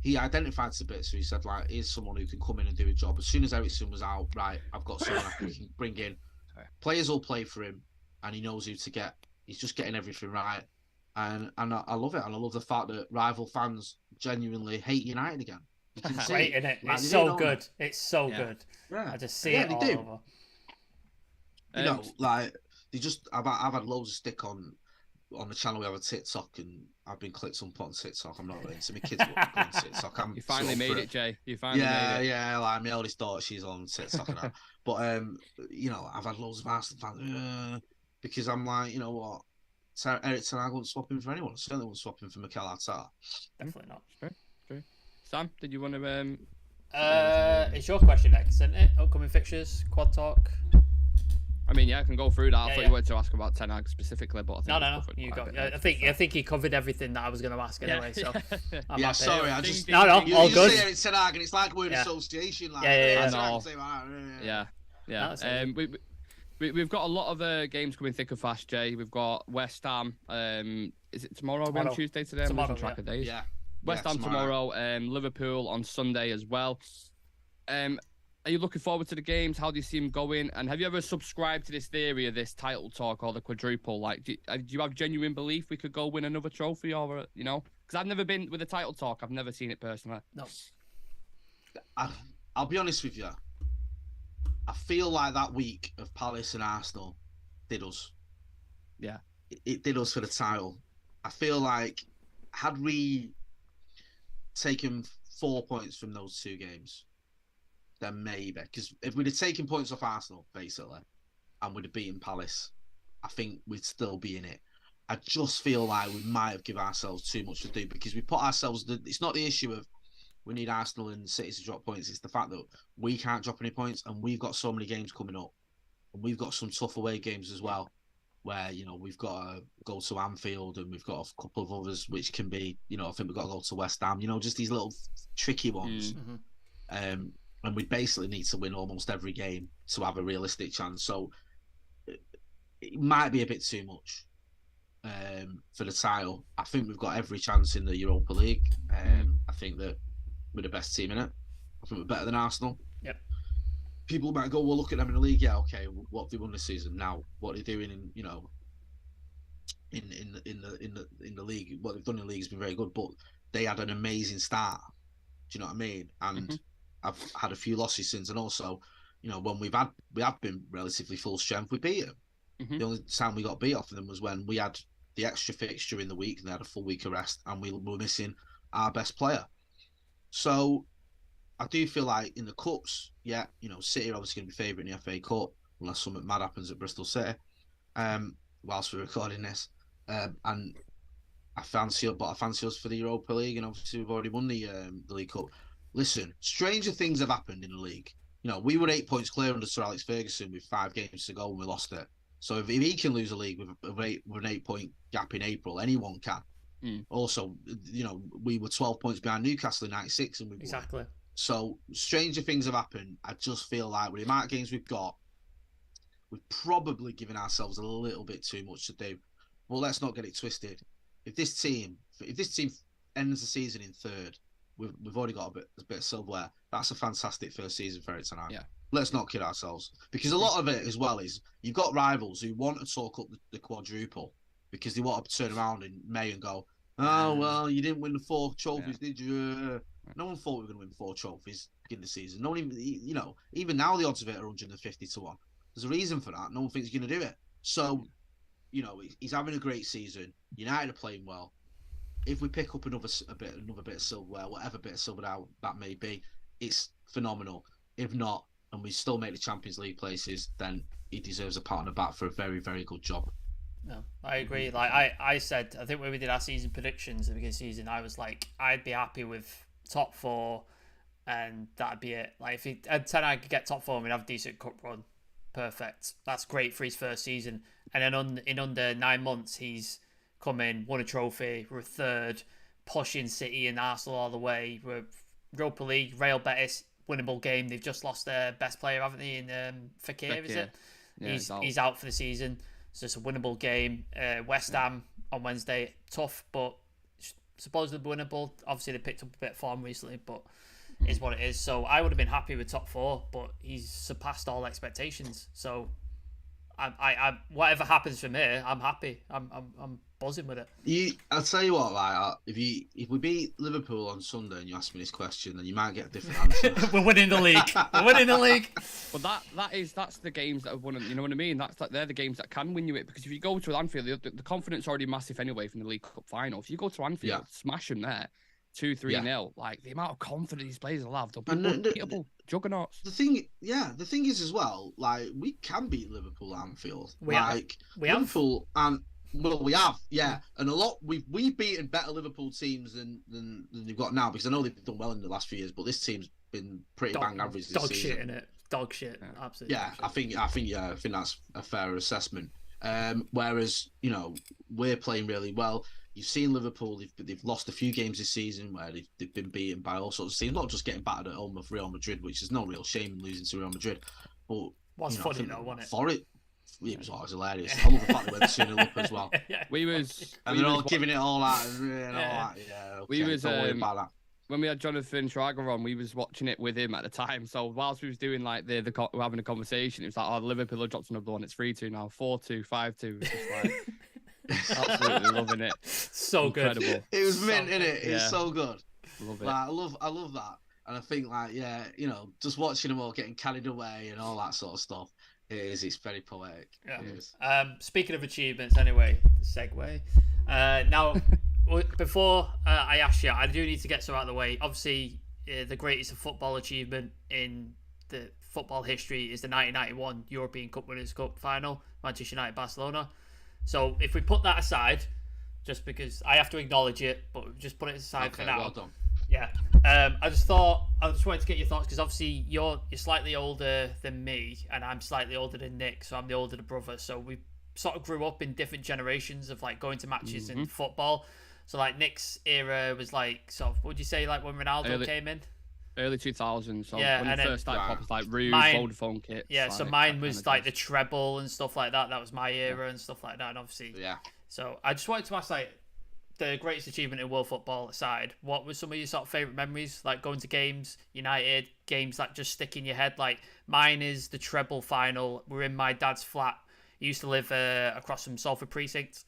he identified Sabitzer. He said, like, here's someone who can come in and do a job. As soon as Eriksen was out, right, I've got someone I can bring in. Players will play for him, and he knows who to get. He's just getting everything right. And I love it. And I love the fact that rival fans genuinely hate United again. You can see it, innit? Like, it's so good. It's so good. Yeah. I just see it all over. I've had loads of stick on the channel. We have a TikTok, and I've been clicked on TikTok. I'm not really into my kids on TikTok. You finally made it, Jay. You finally made it. Yeah. Like my oldest daughter, she's on TikTok now. But I've had loads of Arsenal fans because I'm like, you know what? Erik ten Hag won't swap him for anyone. I certainly won't swap him for Mikel Arteta. Definitely not. True. Sam, did you want to? It's your question next, isn't it? Upcoming fixtures, quad talk. I mean, yeah, I can go through that. I thought yeah. you wanted to ask about Ten Hag specifically, but No. You got. I think he covered everything that I was going to ask anyway. So yeah, sorry, I just all you good. say it's Ten Hag, and it's like we're in association. Like, yeah. We've got a lot of games coming thick and fast, Jay. We've got West Ham. Is it tomorrow? We're on Tuesday today. I'm losing track of days. Yeah. West Ham tomorrow. Liverpool on Sunday as well. Are you looking forward to the games? How do you see them going? And have you ever subscribed to this theory of this title talk or the quadruple? Like, do you have genuine belief we could go win another trophy, or because I've never been with a title talk. I've never seen it personally. No. I'll be honest with you. I feel like that week of Palace and Arsenal did us. Yeah. It did us for the title. I feel like had we taken 4 points from those two games, then maybe. Because if we'd have taken points off Arsenal, basically, and we'd have beaten Palace, I think we'd still be in it. I just feel like we might have given ourselves too much to do because we put ourselves... It's not the issue of we need Arsenal and City to drop points. It's the fact that we can't drop any points and we've got so many games coming up. And we've got some tough away games as well where, we've got to go to Anfield and we've got a couple of others which can be, I think we've got to go to West Ham, just these little tricky ones. Mm-hmm. And we basically need to win almost every game to have a realistic chance. So it might be a bit too much for the title. I think we've got every chance in the Europa League. I think that we're the best team in it. I think we're better than Arsenal. Yep. People might go, well, look at them in the league. Yeah, okay. What have they won this season? Now, what are they doing in the league? What they've done in the league has been very good, but they had an amazing start. Do you know what I mean? And I've had a few losses since, and also, when we have been relatively full strength, we beat them. The only time we got beat off of them was when we had the extra fixture in the week and they had a full week of rest, and we were missing our best player. So I do feel like in the cups, City are obviously going to be favourite in the FA Cup unless something mad happens at Bristol City. Whilst we're recording this, and I fancy us for the Europa League, and obviously we've already won the League Cup. Listen, stranger things have happened in the league. We were 8 points clear under Sir Alex Ferguson with 5 games to go and we lost it. So if he can lose a league with an 8-point gap in April, anyone can. Also, we were 12 points behind Newcastle in '96 and we won. Exactly. So stranger things have happened. I just feel like with the amount of games we've got, we've probably given ourselves a little bit too much to do. Well, let's not get it twisted. If this team ends the season in third, we've already got a bit of silverware. That's a fantastic first season for it tonight. Yeah. Let's not kid ourselves. Because a lot of it as well is you've got rivals who want to talk up the quadruple because they want to turn around in May and go, oh, well, you didn't win the 4 trophies, did you? No one thought we were going to win 4 trophies in the season. No one even, even now the odds of it are 150 to 1. There's a reason for that. No one thinks he's going to do it. So, he's having a great season. United are playing well. If we pick up another bit of silverware, whatever bit of silver that may be, it's phenomenal. If not, and we still make the Champions League places, then he deserves a pat on the back for a very, very good job. No, I agree. Like I said, I think when we did our season predictions at the beginning of the season, I was like, I'd be happy with top 4, and that'd be it. Like if Ten Hag could get top 4, we'd have a decent cup run. Perfect. That's great for his first season. And then in under 9 months, he's come in, won a trophy, we're third, pushing City and Arsenal all the way. We're Europa League, Real Betis, winnable game. They've just lost their best player, haven't they? In Fekir, is it? Yeah, he's out for the season. So it's a winnable game. West Ham on Wednesday, tough, but supposedly winnable. Obviously, they picked up a bit of form recently, but is what it is. So I would have been happy with top 4, but he's surpassed all expectations. So I whatever happens from here, I'm happy. I'm buzzing with it. I'll tell you what, like, if we beat Liverpool on Sunday and you ask me this question, then you might get a different answer. We're winning the league. We're winning the league. But that's the games that have won. You know what I mean? They're the games that can win you it, because if you go to Anfield, the confidence already massive anyway from the League Cup final. If you go to Anfield, smash them there, 2-3-0. Like the amount of confidence these players will have, they'll be unbeatable juggernauts. The thing is as well, like we can beat Liverpool at Anfield. We have. Liverpool and. Well, we have, and a lot. We've beaten better Liverpool teams than they've got now, because I know they've done well in the last few years, but this team's been pretty bang average this season. Dog shit in it. dog shit. Absolutely. Yeah, I think that's a fair assessment. Whereas we're playing really well. You've seen Liverpool; they've lost a few games this season where they've been beaten by all sorts of teams. Not just getting battered at home of Real Madrid, which is no real shame in losing to Real Madrid. But was funny though, wasn't it? For it was always hilarious. I love the fact they went 2-0 up as well. And they're all giving it all out and all that. Yeah, okay, don't worry about that. When we had Jonathan Schrager on, we was watching it with him at the time. So whilst we was doing like we're having a conversation, it was like, oh, Liverpool have dropped another one. It's 3-2 now, 4-2, 5-2. It's just like absolutely loving it. So incredible. Good. It was mint, innit? It's so good. Love it. Like, I love that, and I think just watching them all getting carried away and all that sort of stuff. It's very poetic. Yeah. Speaking of achievements, anyway, segue. Now. Before I ask you, I do need to get some out of the way. Obviously, the greatest football achievement in the football history is the 1991 European Cup Winners' Cup final, Manchester United-Barcelona. So if we put that aside, just because I have to acknowledge it, but just put it aside for now. Well done. Yeah. I just wanted to get your thoughts, because obviously you're slightly older than me, and I'm slightly older than Nick, so I'm the older brother. So we sort of grew up in different generations of like going to matches in football. So like Nick's era was like sort of, what would you say, like when Ronaldo came in? Early 2000s. So yeah, when it first started popping, like Rouge, Vodafone kits. Yeah, so mine was like the treble and stuff like that. That was my era and stuff like that. And obviously, so I just wanted to ask, like, the greatest achievement in world football aside, what were some of your sort of favourite memories? Like going to games, United, games that just stick in your head? Like mine is the treble final. We're in my dad's flat. He used to live across from Salford Precinct.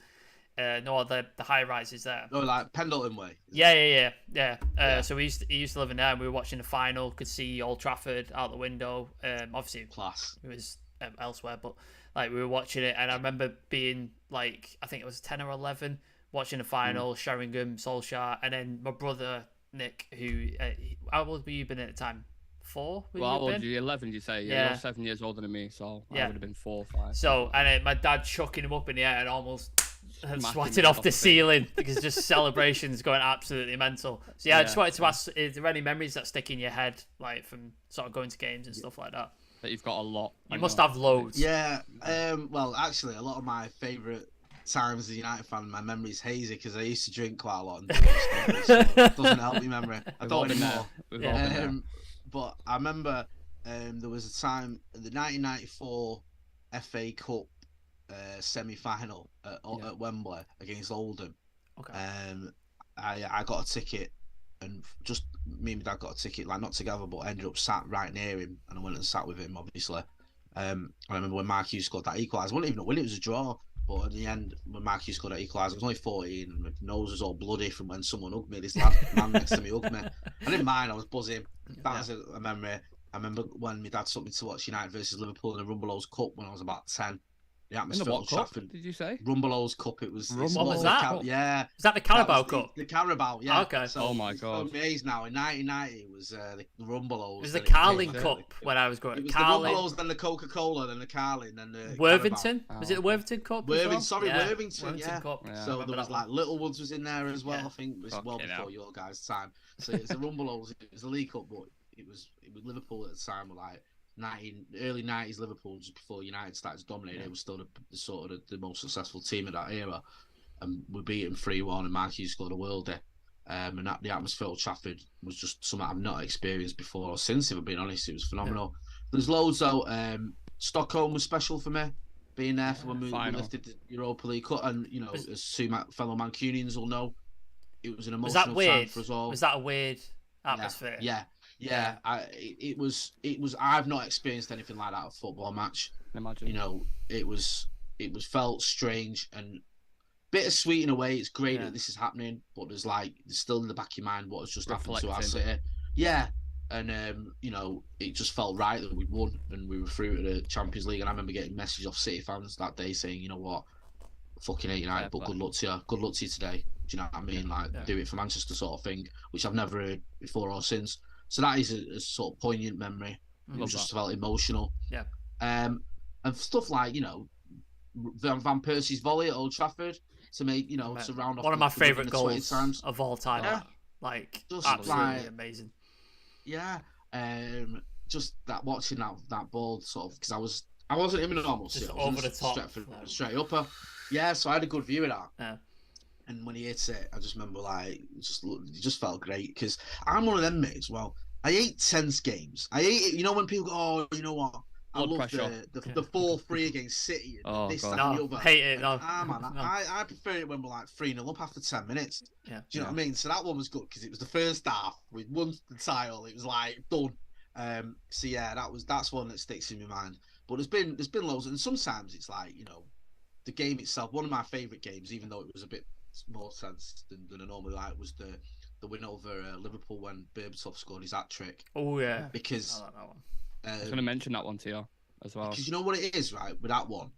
The high rises there. Oh, like Pendleton Way. Yeah. So he used to live in there, and we were watching the final. Could see Old Trafford out the window. Obviously, class. It was elsewhere, but like we were watching it, and I remember being like, I think it was 10 or 11, watching the final. Sheringham, Solskjaer, and then my brother Nick, who how old were you been at the time? 4? Well, how old are you? 11, did you say? Yeah, you're 7 years older than me, so I would have been 4 or 5. So, and my dad chucking him up in the air and almost swatted off the ceiling because just celebrations going absolutely mental. So yeah, I just wanted to ask, is there any memories that stick in your head, like from sort of going to games and stuff like that? That you've got a lot. You must have loads. Yeah. Well, actually, a lot of my favourite times as a United fan, my memory's hazy because I used to drink quite a lot and do stuff, so it doesn't help me memory. I don't anymore. But I remember there was a time in the 1994 FA Cup semi-final at Wembley against Oldham. Okay. I got a ticket, and just me and my dad got a ticket, like not together, but I ended up sat right near him, and I went and sat with him, obviously. And I remember when Mark Hughes scored that equaliser. I wouldn't even know when it was a draw, but in the end, when Mark Hughes scored that equaliser, I was only 14, and my nose was all bloody from when someone hugged me. This man next to me hugged me. I didn't mind, I was buzzing. That's a memory. I remember when my dad took me to watch United versus Liverpool in the Rumbelows Cup when I was about 10. The atmosphere in the what cup, Trafford. did you say? Rumbelows Cup. It was. What was that? Yeah. Is that the Carabao Cup? The Carabao, yeah. Okay. So oh my god. It's amazing now. In 1990, it was the Rumbelows. It was the Carling Cup when I was growing up. It was the Rumbelows, then the Coca-Cola, then the Carling, then the Worthington. Carabao. Was it the Worthington Cup? Worthington, yeah. Cup. So there was like Littlewoods was in there as well. I think it was well before your guys' time. So it's the Rumbelows. It was the League Cup, but it was Liverpool at the time were like early 90s Liverpool, just before United started to dominate. It was still the most successful team of that era, and we beat him 3-1, and Mark Hughes scored a worldie, and the atmosphere at Trafford was just something I've not experienced before or since, if I'm being honest. It was phenomenal. There's loads though. Stockholm was special for me, being there for when we lifted the Europa League Cup, and as two fellow Mancunians will know, it was an emotional time for us all. Was that a weird atmosphere? Yeah, it was. I've not experienced anything like that at a football match. Imagine. It was felt strange and bittersweet in a way. It's great that this is happening, but there's still in the back of your mind what has just happened to our city. Yeah, and it just felt right that we'd won and we were through to the Champions League. And I remember getting messages off City fans that day saying, you know what, fucking hate United, but good luck to you. Good luck to you today. Do you know what I mean? Do it for Manchester sort of thing, which I've never heard before or since. So that is a sort of poignant memory. It was just felt emotional. Yeah. And stuff like, Van Persie's volley at Old Trafford to make, to round off one of my favourite goals of all time. Yeah. Absolutely amazing. Yeah. just that watching that ball sort of, because I wasn't in a normal just seat. over the top, Stretford, straight upper. Yeah, so I had a good view of that. Yeah. And when he hit it, I just remember it just felt great, because I'm one of them mates. Well, I hate tense games. I hate it. You know when people go, oh, you know what? I love the 4-3 against City. And this, that, and the other. Hate it. No. Man, I prefer it when we're like 3-0 up after 10 minutes. Yeah. Do you know what I mean? So that one was good because it was the first half. We won the title. It was like done. So yeah, that's one that sticks in my mind. But there's been loads, and sometimes it's like, you know, the game itself. One of my favourite games, even though it was a bit more tense than I normally like, was the win over Liverpool when Berbatov scored his hat-trick. Oh yeah, because I like that one. I was going to mention that one to you as well. Because you know what it is, right? With that one,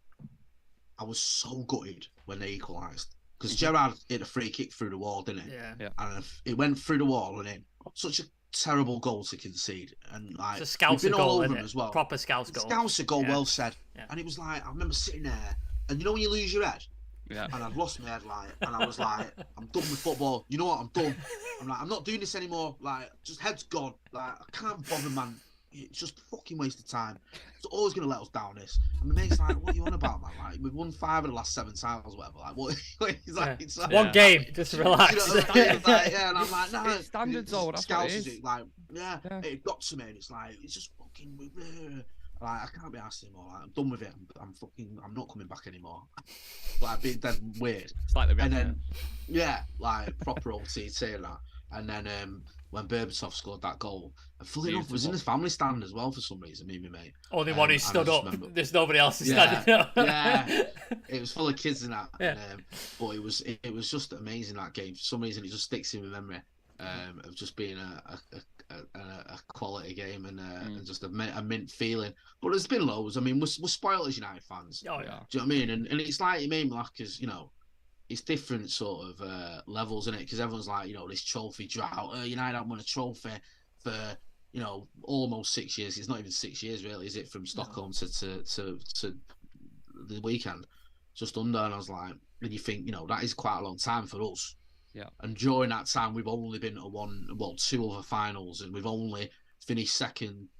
I was so gutted when they equalised. Because Gerrard hit a free kick through the wall, didn't it? Yeah. And it went through the wall and in. Such a terrible goal to concede. And like, it's a Scouser goal, all over isn't him it? as well. Proper Scouser goal. Scouser goal, well said. Yeah. And it was like, I remember sitting there, and you know when you lose your head? Yeah. And I'd lost my head, and I was like, I'm done with football. You know what? I'm done. I'm like, I'm not doing this anymore. Like, just head's gone. Like, I can't bother, man. It's just fucking waste of time. It's always going to let us down, this. And my mate's like, what are you on about, man? Like, we've won 5 of the last 7 titles, whatever. Like, what? He's like, it's like, one game, just relax. You know, yeah, and I'm like, no. It's standards, though. That's what it is. Like, it got to me, and it's like, it's just fucking... Like, I can't be asked anymore. Like, I'm done with it. I'm not coming back anymore. Like, being dead weird. It's like and then, like proper old TT and that. And then when Berbatov scored that goal, and fully enough, was in the family stand as well for some reason. Me and my mate. Only one who stood up. There's nobody else standing up. Yeah, it was full of kids in that. Yeah. But it was just amazing, that game. For some reason, it just sticks in my memory of just being a quality game and just a mint feeling. But there's been loads. I mean, we're spoiled as United fans. Oh yeah. Do you know what I mean? And it's like, it made me laugh because, you know, it's different sort of levels in it, because everyone's like, you know, this trophy drought. United haven't won a trophy for, you know, almost 6 years. It's not even 6 years really, is it? From Stockholm to the weekend, just under. And I was like, and you think, you know, that is quite a long time for us. Yeah. And during that time, we've only been to 2 other finals, and we've only finished second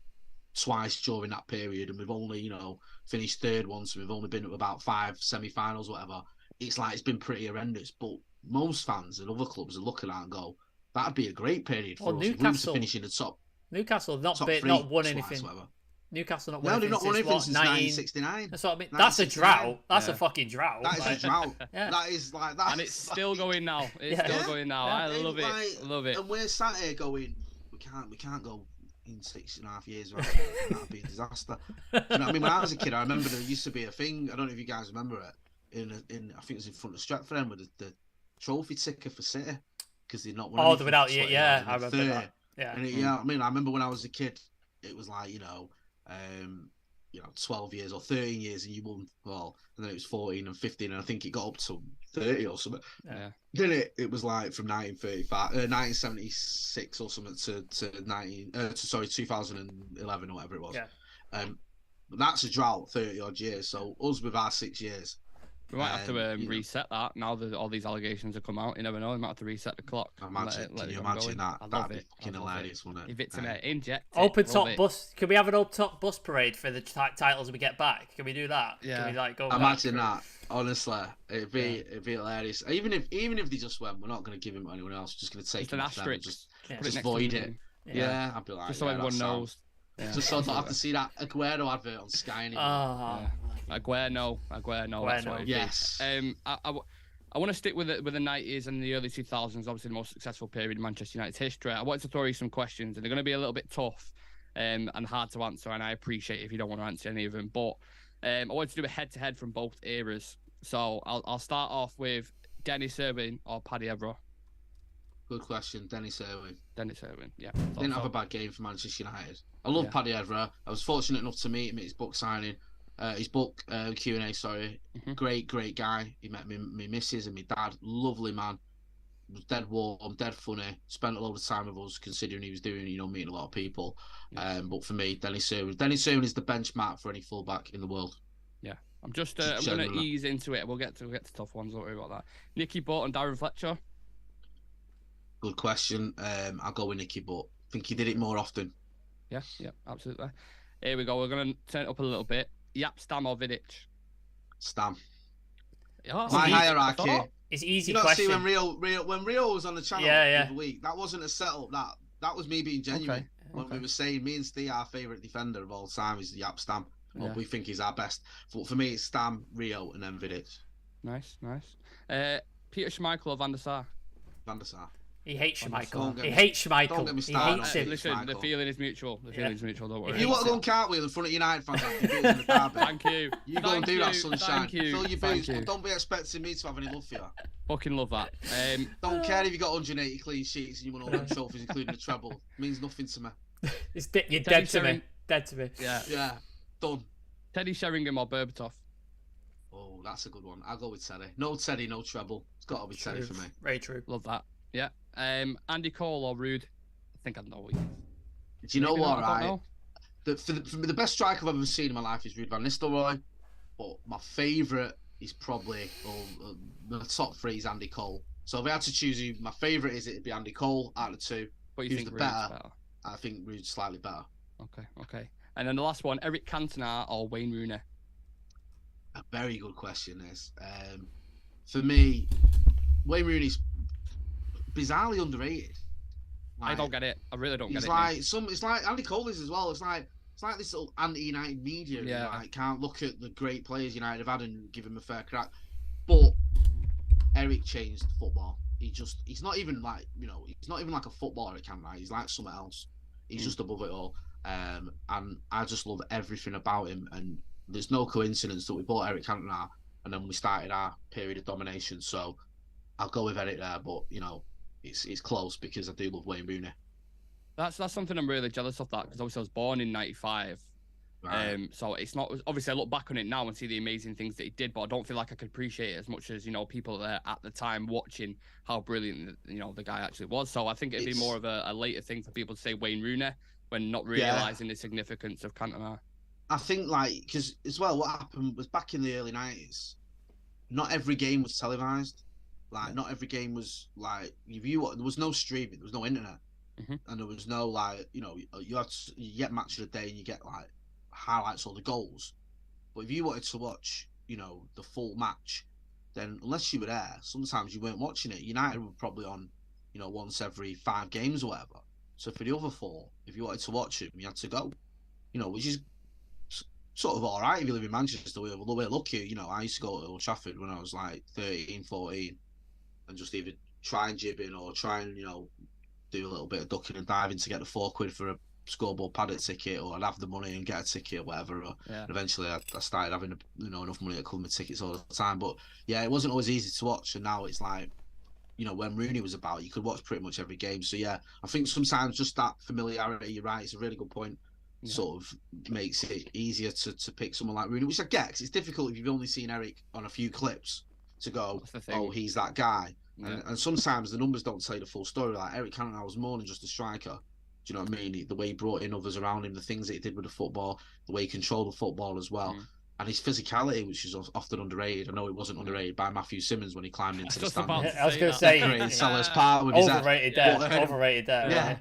twice during that period, and we've only, you know, finished third once, and we've only been to about 5 semi-finals, whatever. It's like, it's been pretty horrendous. But most fans and other clubs are looking at it and go, that'd be a great period for us. Newcastle, to finish in the top. Newcastle not won anything. Whatever. Newcastle not won anything. No, they've not won anything since 1969. That's what I mean. That's a drought. That's a fucking drought. That is a drought. That is like that. And it's still going now. It's still going now. I love it. I love it. And we're sat here going, we can't go in 6.5 years. Right? That'd be a disaster. You know what I mean? When I was a kid, I remember there used to be a thing. I don't know if you guys remember it. In I think it was in front of Stretford End with the trophy ticker for City, because they're not. Oh, without I remember that. Yeah. And I mean, I remember when I was a kid, it was like, you know, 12 years or 13 years, and you won. Well, and then it was 14 and 15, and I think it got up to 30 or something. Yeah. Then it was like from 1976 or something to 2011 or whatever it was. Yeah. But that's a drought, 30 odd years. So us with our 6 years. We might have to reset that now that all these allegations have come out. You never know. We might have to reset the clock. Can you imagine that? That'd be fucking hilarious, wouldn't it? If it's an inject. Open top bus. Can we have an open top bus parade for the titles we get back? Can we do that? Yeah. Can we go? Imagine that. Honestly, it'd be hilarious. Even if they just went, we're not going to give him to anyone else. We're just going to take an asterisk. Just void it. Yeah, I'd be like, just so everyone knows. Yeah. Just so I don't have to see that Aguero advert on Sky anymore. Aguero. That's what it yes. Is. I want to stick with the 90s and the early 2000s, obviously the most successful period in Manchester United's history. I wanted to throw you some questions, and they're going to be a little bit tough and hard to answer, and I appreciate if you don't want to answer any of them. But I wanted to do a head-to-head from both eras. So I'll start off with Dennis Irwin or Paddy Evra. Good question. Dennis Irwin, yeah. Didn't have a bad game for Manchester United. I love Paddy Evra. I was fortunate enough to meet him at his book signing. His book Q&A, sorry. Great guy. He met me missus and my dad. Lovely man. Was dead warm, dead funny. Spent a lot of time with us, considering he was doing, meeting a lot of people. But for me, Dennis Irwin is the benchmark for any fullback in the world. Yeah. I'm just I'm going to ease into it. We'll get to tough ones. Don't worry about that. Nicky Butt and Darren Fletcher. Good question. I'll go with Nicky Butt. I think he did it more often. Yeah, absolutely. Here we go. We're going to turn it up a little bit. Yap, Stam or Vidic? Stam. Yeah, My hierarchy. It's easy You don't question. see when Rio was on the channel the other week. That wasn't a setup. That was me being genuine. When we were saying me and Steve, our favourite defender of all time is Yap Stam. Well, we think he's our best. For me, it's Stam, Rio, and then Vidic. Nice. Peter Schmeichel or Van der Sar? Van der Sar. He hates Schmeichel. He hates Schmeichel. Don't get me He started. hates him. Listen, the feeling is mutual. The feeling's mutual. Don't worry. If you want to go and cartwheel in front of United fans after beating the derby, thank you. You go and do that, sunshine. Thank you. Fill your boots, but don't be expecting me to have any love for you. Fucking love that. Don't care if you got 180 clean sheets and you won all them trophies, including the treble. It means nothing to me. You're dead to me. Dead to me. Yeah. Done. Teddy Sheringham or Berbatov? Oh, that's a good one. I'll go with Teddy. No Teddy, no treble. It's got to be Teddy for me. Very true. Love that. Yeah. Andy Cole or Rude? I think I know what you. Do you know what, right? For me, the best striker I've ever seen in my life is Ruud van Nistelrooy, but my favourite is probably the top three is Andy Cole. So if I had to choose who my favourite is, it'd be Andy Cole out of the two. But you Who's think the Rude's better? I think Rude's slightly better. Okay. And then the last one, Eric Cantona or Wayne Rooney? A very good question, this. For me, Wayne Rooney's bizarrely underrated. Like, I don't get it. I really don't get it. It's like Andy Cole is as well. It's like this little anti-United media who like can't look at the great players United have had and give him a fair crack. But Eric changed football. He's not even like, he's not even like a footballer at Cantona. He's like something else. He's just above it all. And I just love everything about him. And there's no coincidence that we bought Eric Cantona and then we started our period of domination. So I'll go with Eric there, but it's close because I do love Wayne Rooney. That's something I'm really jealous of, that because obviously I was born in '95. Right. So it's not, obviously I look back on it now and see the amazing things that he did, but I don't feel like I could appreciate it as much as people there at the time watching how brilliant the guy actually was. So I think it'd be more of a later thing for people to say Wayne Rooney when not realizing the significance of Cantona. I think because as well, what happened was back in the early '90s, not every game was televised. Not every game was there was no streaming, there was no internet, and there was no you get match of the day and you get highlights or the goals. But if you wanted to watch the full match, then unless you were there, sometimes you weren't watching it. United were probably on once every 5 games or whatever. So for the other 4, if you wanted to watch them, you had to go, which is sort of all right if you live in Manchester. We're lucky. I used to go to Old Trafford when I was 13, 14. And just either try and jib in or try and, do a little bit of ducking and diving to get the £4 for a scoreboard Paddock ticket, or I'd have the money and get a ticket or whatever. And eventually I started having enough money to cover my tickets all the time. But yeah, it wasn't always easy to watch. And now it's when Rooney was about, you could watch pretty much every game. So yeah, I think sometimes just that familiarity, you're right, it's a really good point, sort of makes it easier to pick someone like Rooney, which I get, 'cause it's difficult if you've only seen Eric on a few clips to go, oh, he's that guy. Yeah. And sometimes the numbers don't tell you the full story. Like Eric Cantona was more than just a striker. Do you know what I mean? The way he brought in others around him, the things that he did with the football, the way he controlled the football as well. And his physicality, which is often underrated. I know it wasn't underrated by Matthew Simmons when he climbed into the stand. I was going to say, Sellers part with his overrated there.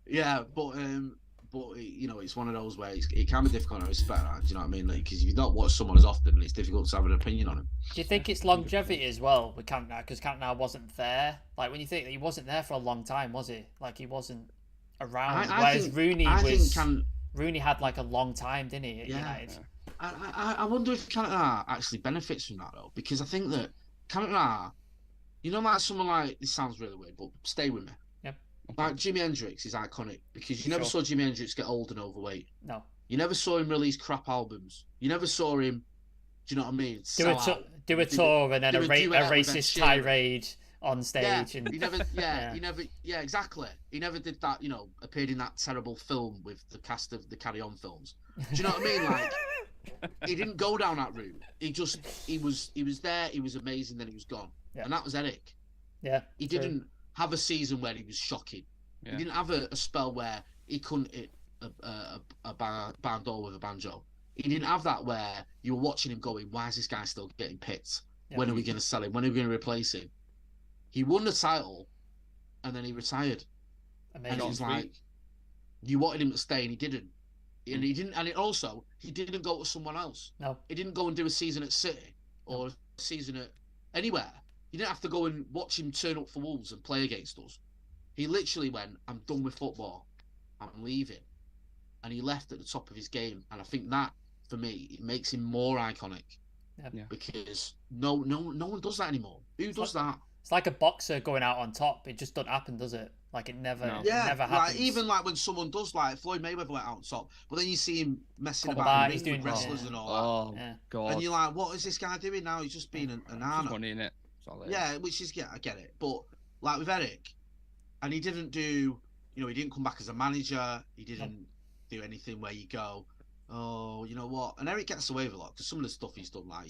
Yeah. But it's one of those where it can be difficult to respect that. Do you know what I mean? Because if you don't watch someone as often, it's difficult to have an opinion on him. Do you think it's longevity as well with Cantona? Because Cantona wasn't there. When you think that he wasn't there for a long time, was he? He wasn't around. Whereas Rooney had a long time, didn't he? At United. I wonder if Cantona actually benefits from that though, because I think that Cantona, someone this sounds really weird, but stay with me. Jimi Hendrix is iconic because you never saw Jimi Hendrix get old and overweight. No. You never saw him release crap albums. You never saw him, do you know what I mean? Do a tour and then a racist tirade on stage. Yeah, exactly. He never did that, appeared in that terrible film with the cast of the Carry On films. Do you know what I mean? He didn't go down that route. He was there, he was amazing, then he was gone. Yeah. And that was Eric. Yeah. He didn't have a season where he was shocking. Yeah. He didn't have a spell where he couldn't hit a barn door with a banjo. He didn't have that where you were watching him going, why is this guy still getting picked? Yeah. When are we going to sell him? When are we going to replace him? He won the title and then he retired. Amazing. And it was You wanted him to stay, and he didn't. And he didn't. And he didn't go to someone else. No, he didn't go and do a season at City or a season at anywhere. You didn't have to go and watch him turn up for Wolves and play against us. He literally went, "I'm done with football. I'm leaving," and he left at the top of his game. And I think that, for me, it makes him more iconic. Yeah. Because no one does that anymore. Who does that? It's like a boxer going out on top. It just doesn't happen, does it? Like it never happens. Like, even like when someone does, like Floyd Mayweather went out on top, but then you see him messing Couple about he's with wrestlers and all that. Oh, God. And you're like, what is this guy doing now? He's just being an Arnold. Funny, innit? Yeah, which is, I get it. But like with Eric, and he didn't do, he didn't come back as a manager. He didn't do anything where you go, oh, you know what? And Eric gets away with a lot because some of the stuff he's done, like,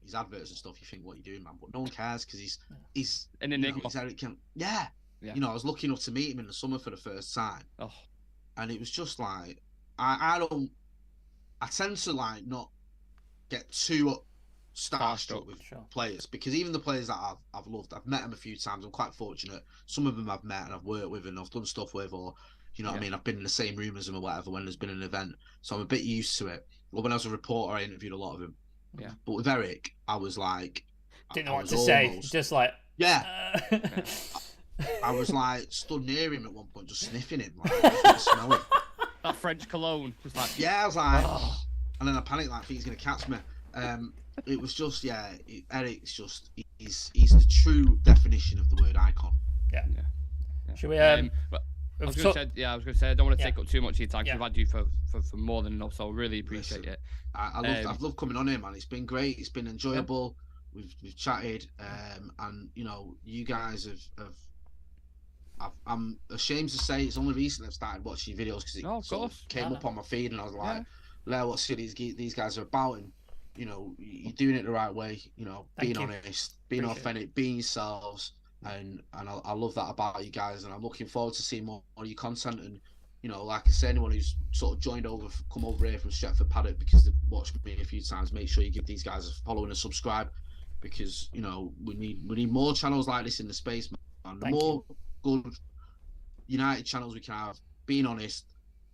his adverts and stuff, you think, what are you doing, man? But no one cares because he's an enigma. He's Eric Kemp. Yeah. I was lucky enough to meet him in the summer for the first time. Oh. And it was just like, I tend to like not get too starstruck with players, because even the players that I've loved, I've met them a few times. I'm quite fortunate. Some of them I've met and I've worked with and I've done stuff with, or what I mean, I've been in the same room as them or whatever when there's been an event, so I'm a bit used to it. Or when I was a reporter, I interviewed a lot of them. Yeah. But with Eric, I was like, didn't know what to say. Just like, I was like stood near him at one point, just sniffing him, like, just smell him. That French cologne, just like, I was like, and then I panicked, like, I think he's gonna catch me. It was just, Eric's just, he's the true definition of the word icon. Yeah. Should we? I was going to say, I don't want to take up too much of your time. We've had you for more than enough, so I really appreciate it. I've loved coming on here, man. It's been great. It's been enjoyable. We've chatted, and you guys have. I'm ashamed to say it's only recently I've started watching videos because it sort of came up on my feed, and I was like, "Let's see what these guys are about." And you're doing it the right way. Being honest, being authentic, being yourselves. And I love that about you guys, and I'm looking forward to seeing more of your content. And like I said, anyone who's sort of come over here from Stretford Paddock because they've watched me a few times, make sure you give these guys a follow and a subscribe, because we need more channels like this in the space, man. The more good United channels we can have, being honest,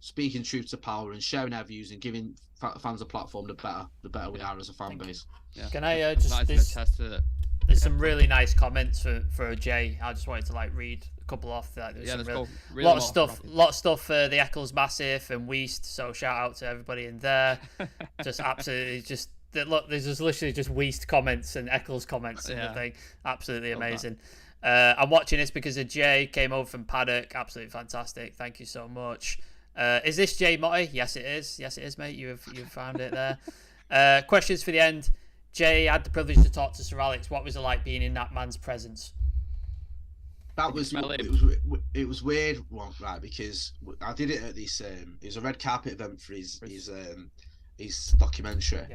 speaking truth to power, and sharing our views and giving fans a platform, the better we are as a fan base. Can I just there's some really nice comments for Jay. I just wanted to read a couple off. There's some lot of stuff. The Eccles Massive and Weast. So shout out to everybody in there. Just absolutely look. There's just literally just Weast comments and Eccles comments and the thing. Absolutely amazing. I'm watching this because of Jay. Came over from Paddock. Absolutely fantastic. Thank you so much. Is this Jay Motty? Yes, it is. Yes, it is, mate. You've found it there. Questions for the end. Jay had the privilege to talk to Sir Alex. What was it like being in that man's presence? It was weird, right? Because I did it at this. It was a red carpet event for his documentary.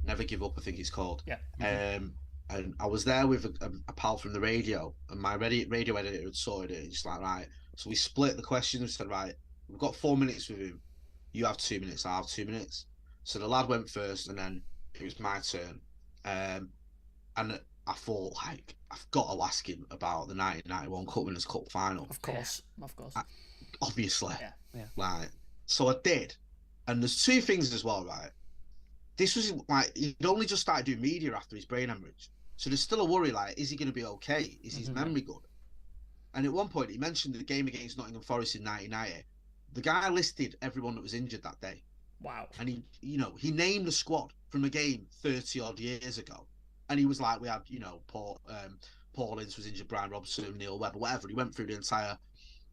Never Give Up, I think it's called. And I was there with a pal from the radio, and my radio editor had sorted it. Just like, right, so we split the questions. We said, right, we've got 4 minutes with him. You have 2 minutes. I have 2 minutes. So the lad went first, and then it was my turn. And I thought, I've got to ask him about the 1991 Cup Winners' Cup final. Of course. Obviously. So I did. And there's two things as well, right? This was he'd only just started doing media after his brain hemorrhage. So there's still a worry, is he going to be okay? Is his memory good? And at one point, he mentioned the game against Nottingham Forest in 1990. The guy listed everyone that was injured that day. Wow. And he named the squad from a game 30 odd years ago. And he was like, we had, Paul Ince was injured, Brian Robson, Neil Webber, whatever. He went through the entire.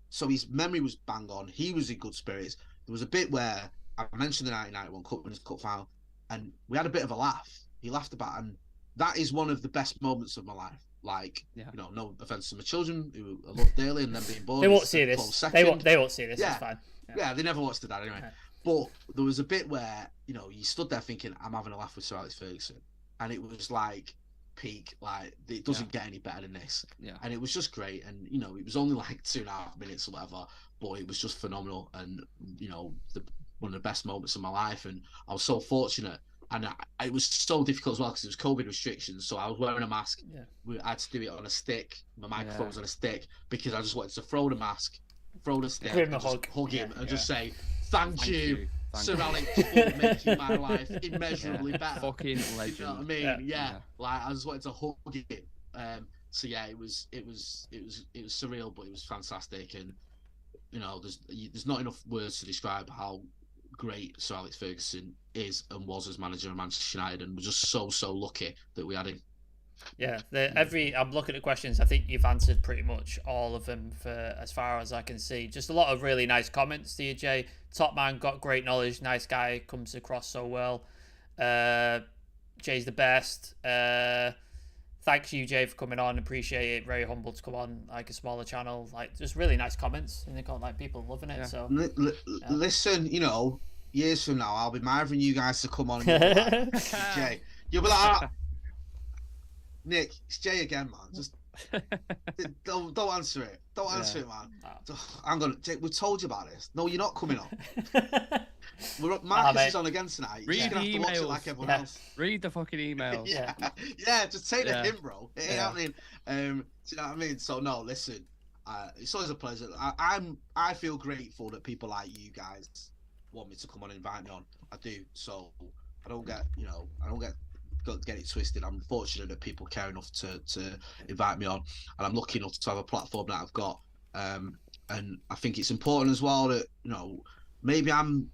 So his memory was bang on. He was in good spirits. There was a bit where I mentioned the 1991 Cup Winners' Cup final, and we had a bit of a laugh. He laughed about it, and that is one of the best moments of my life. No offense to my children who I love dearly, and them being born. They won't see this. They won't see this. It's fine. Yeah, they never watched that anyway. But there was a bit where, you stood there thinking, I'm having a laugh with Sir Alex Ferguson. And it was peak, it doesn't get any better than this. Yeah. And it was just great. And, it was only 2.5 minutes or whatever, but it was just phenomenal. And, one of the best moments of my life. And I was so fortunate. And it was so difficult as well because it was COVID restrictions. So I was wearing a mask. Yeah. I had to do it on a stick. My microphone was on a stick because I just wanted to throw the mask throw the stick, Give him a hug him, and just say, thank you. Sir Alex, for making my life immeasurably better. Fucking legend. You know what I mean? Yeah. Like I just wanted to hug him. So yeah, it was surreal, but it was fantastic, and you know, there's not enough words to describe how great Sir Alex Ferguson is and was as manager of Manchester United, and we're just so lucky that we had him. Yeah, I'm looking at questions. I think you've answered pretty much all of them for as far as I can see. Just a lot of really nice comments to you, Jay. Top man, got great knowledge, nice guy, comes across so well. Jay's the best. Thanks you, Jay, for coming on. Appreciate it. Very humble to come on like a smaller channel. Like just really nice comments, and they got like people loving it. Yeah. So listen, you know, years from now, I'll be marrying you guys to come on. And like, Jay, you'll be like. Nick, it's Jay again, man. Just don't answer it. Don't answer it, man. I'm gonna. Jay, we told you about this. No, you're not coming on. Marcus is on again tonight. Read the emails. Watch it like everyone else. Read the fucking emails. yeah. Just take the hint, bro. It ain't happening. Do you know what I mean? So no, listen. It's always a pleasure. I feel grateful that people like you guys want me to come on and invite me on. I do. So I don't get it twisted. I'm fortunate that people care enough to invite me on, and I'm lucky enough to have a platform that I've got. And I think it's important as well that, you know, maybe I'm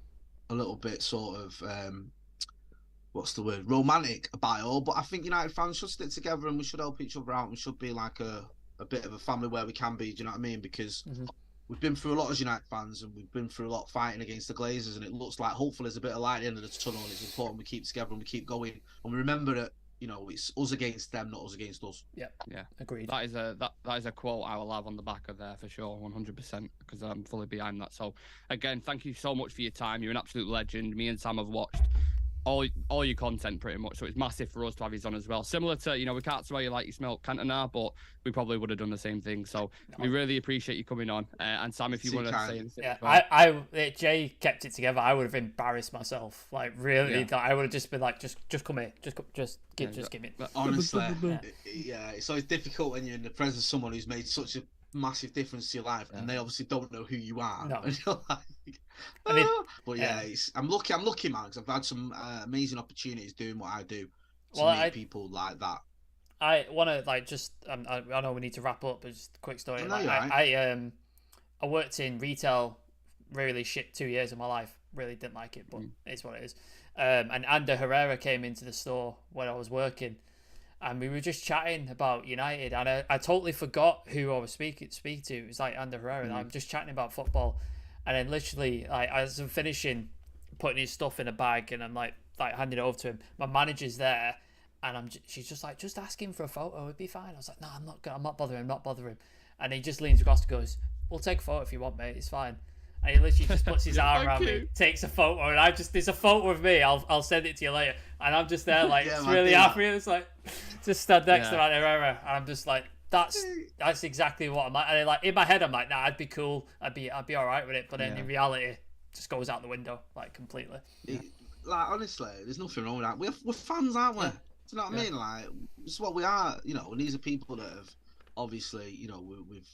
a little bit sort of what's the word, romantic about it all, but I think United fans should stick together and we should help each other out. We should be like a bit of a family where we can be. Do you know what I mean? Because we've been through a lot as United fans, and we've been through a lot fighting against the Glazers, and it looks like hopefully there's a bit of light at the end of the tunnel, and it's important we keep together and we keep going, and we remember that, you know, it's us against them, not us against us. Yeah, agreed. That is a quote I will have on the back of there for sure, 100%, because I'm fully behind that. So again, thank you so much for your time. You're an absolute legend. Me and Sam have watched all your content pretty much, so it's massive for us to have you on as well. Similar to, you know, we can't swear you like you smell Cantona, but we probably would have done the same thing. So we really appreciate you coming on. And Sam, if you want to say anything, Jay kept it together. I would have embarrassed myself, like really. Like, I would have just been like, just come here, just give me. Honestly, it's always difficult when you're in the presence of someone who's made such a massive difference to your life, and they obviously don't know who you are. No. And you're like, but I'm lucky, man, because I've had some amazing opportunities doing what I do to meet people like that. I want to I know we need to wrap up, but just a quick story. I worked in retail really shit 2 years of my life. Really didn't like it, but it's what it is. And Ander Herrera came into the store when I was working, and we were just chatting about United, and I totally forgot who I was speaking to. It was like Ander Herrera, and I'm just chatting about football, and then literally, like, as I'm finishing putting his stuff in a bag, and I'm like handing it over to him, my manager's there, and she's just like, just ask him for a photo, it'd be fine. I was like, no, I'm not bothering him. And he just leans across and goes, we'll take a photo if you want, mate, it's fine. And he literally just puts his arm around me, takes a photo, and there's a photo of me. I'll send it to you later. And I'm just there, like, it's really happy. It's like, just stand next to Ander Herrera, and I'm just like, that's exactly what I'm like. And like in my head, I'm like, nah, I'd be cool. I'd be all right with it. But then in reality, it just goes out the window, like, completely. Like, honestly, there's nothing wrong with that. We're fans, aren't we? Do you know what I mean? Like, it's what we are. You know, and these are people that have obviously, you know, we've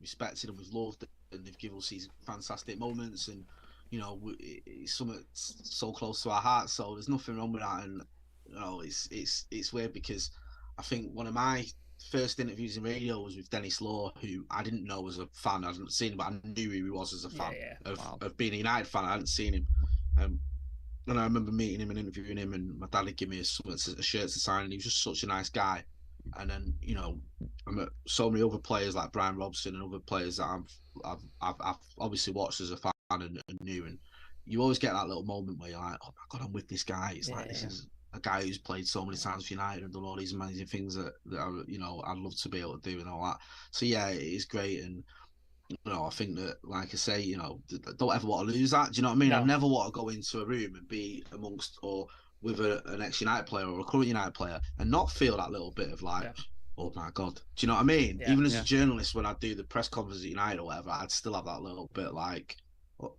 respected and we've loved, and they've given us these fantastic moments, and you know, it's something so close to our hearts. So there's nothing wrong with that. And you know, it's weird because I think one of my first interviews in radio was with Dennis Law, who I didn't know as a fan. I hadn't seen him, but I knew who he was as a fan of being a United fan. I hadn't seen him. And I remember meeting him and interviewing him, and my dad had given me a shirt to sign, and he was just such a nice guy. And then, you know, I met so many other players like Brian Robson and other players that I've obviously watched as a fan and knew. And you always get that little moment where you're like, oh my God, I'm with this guy. It's this is a guy who's played so many times for United and done all these amazing things that I, you know, I'd love to be able to do and all that. So yeah, it is great. And you know, I think that, like I say, you know, don't ever want to lose that. Do you know what I mean? No. I never want to go into a room and be amongst or with an ex-United player or a current United player and not feel that little bit of like, oh my God. Do you know what I mean? Even as a journalist, when I do the press conference at United or whatever, I'd still have that little bit like,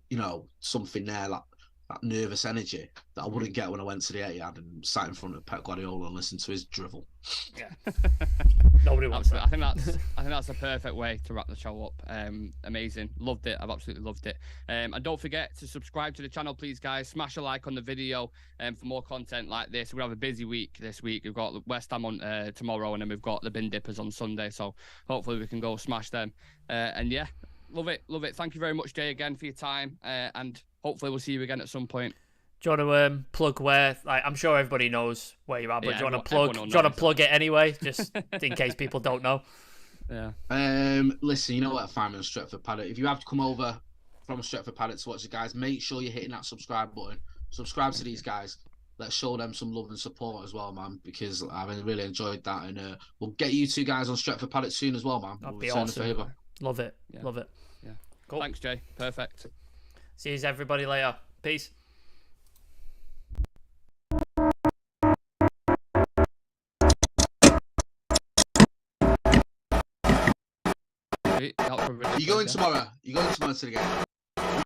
you know, something there like, that nervous energy that I wouldn't get when I went to the Etihad and sat in front of Pep Guardiola and listened to his drivel. Yeah. Nobody wants that. I think that's a perfect way to wrap the show up. Amazing. Loved it. I've absolutely loved it. And don't forget to subscribe to the channel, please, guys. Smash a like on the video for more content like this. We'll have a busy week this week. We've got West Ham on tomorrow, and then we've got the Bin Dippers on Sunday. So hopefully we can go smash them. And yeah, love it. Love it. Thank you very much, Jay, again for your time. And hopefully we'll see you again at some point. Do you want to plug where? Like, I'm sure everybody knows where you are, but Yeah, do you want to plug? Do you want to plug it anyway, just in case people don't know? Yeah. Listen, you know where to find me on Stretford Paddock. If you have to come over from Stretford Paddock to watch the guys, make sure you're hitting that subscribe button. Subscribe to these guys. Let's show them some love and support as well, man, because I've really enjoyed that. And we'll get you two guys on Stretford Paddock soon as well, man. That'd be awesome. Love it. Yeah. Love it. Yeah. Cool. Thanks, Jay. Perfect. See you everybody later. Peace. You going tomorrow? You going tomorrow to the game?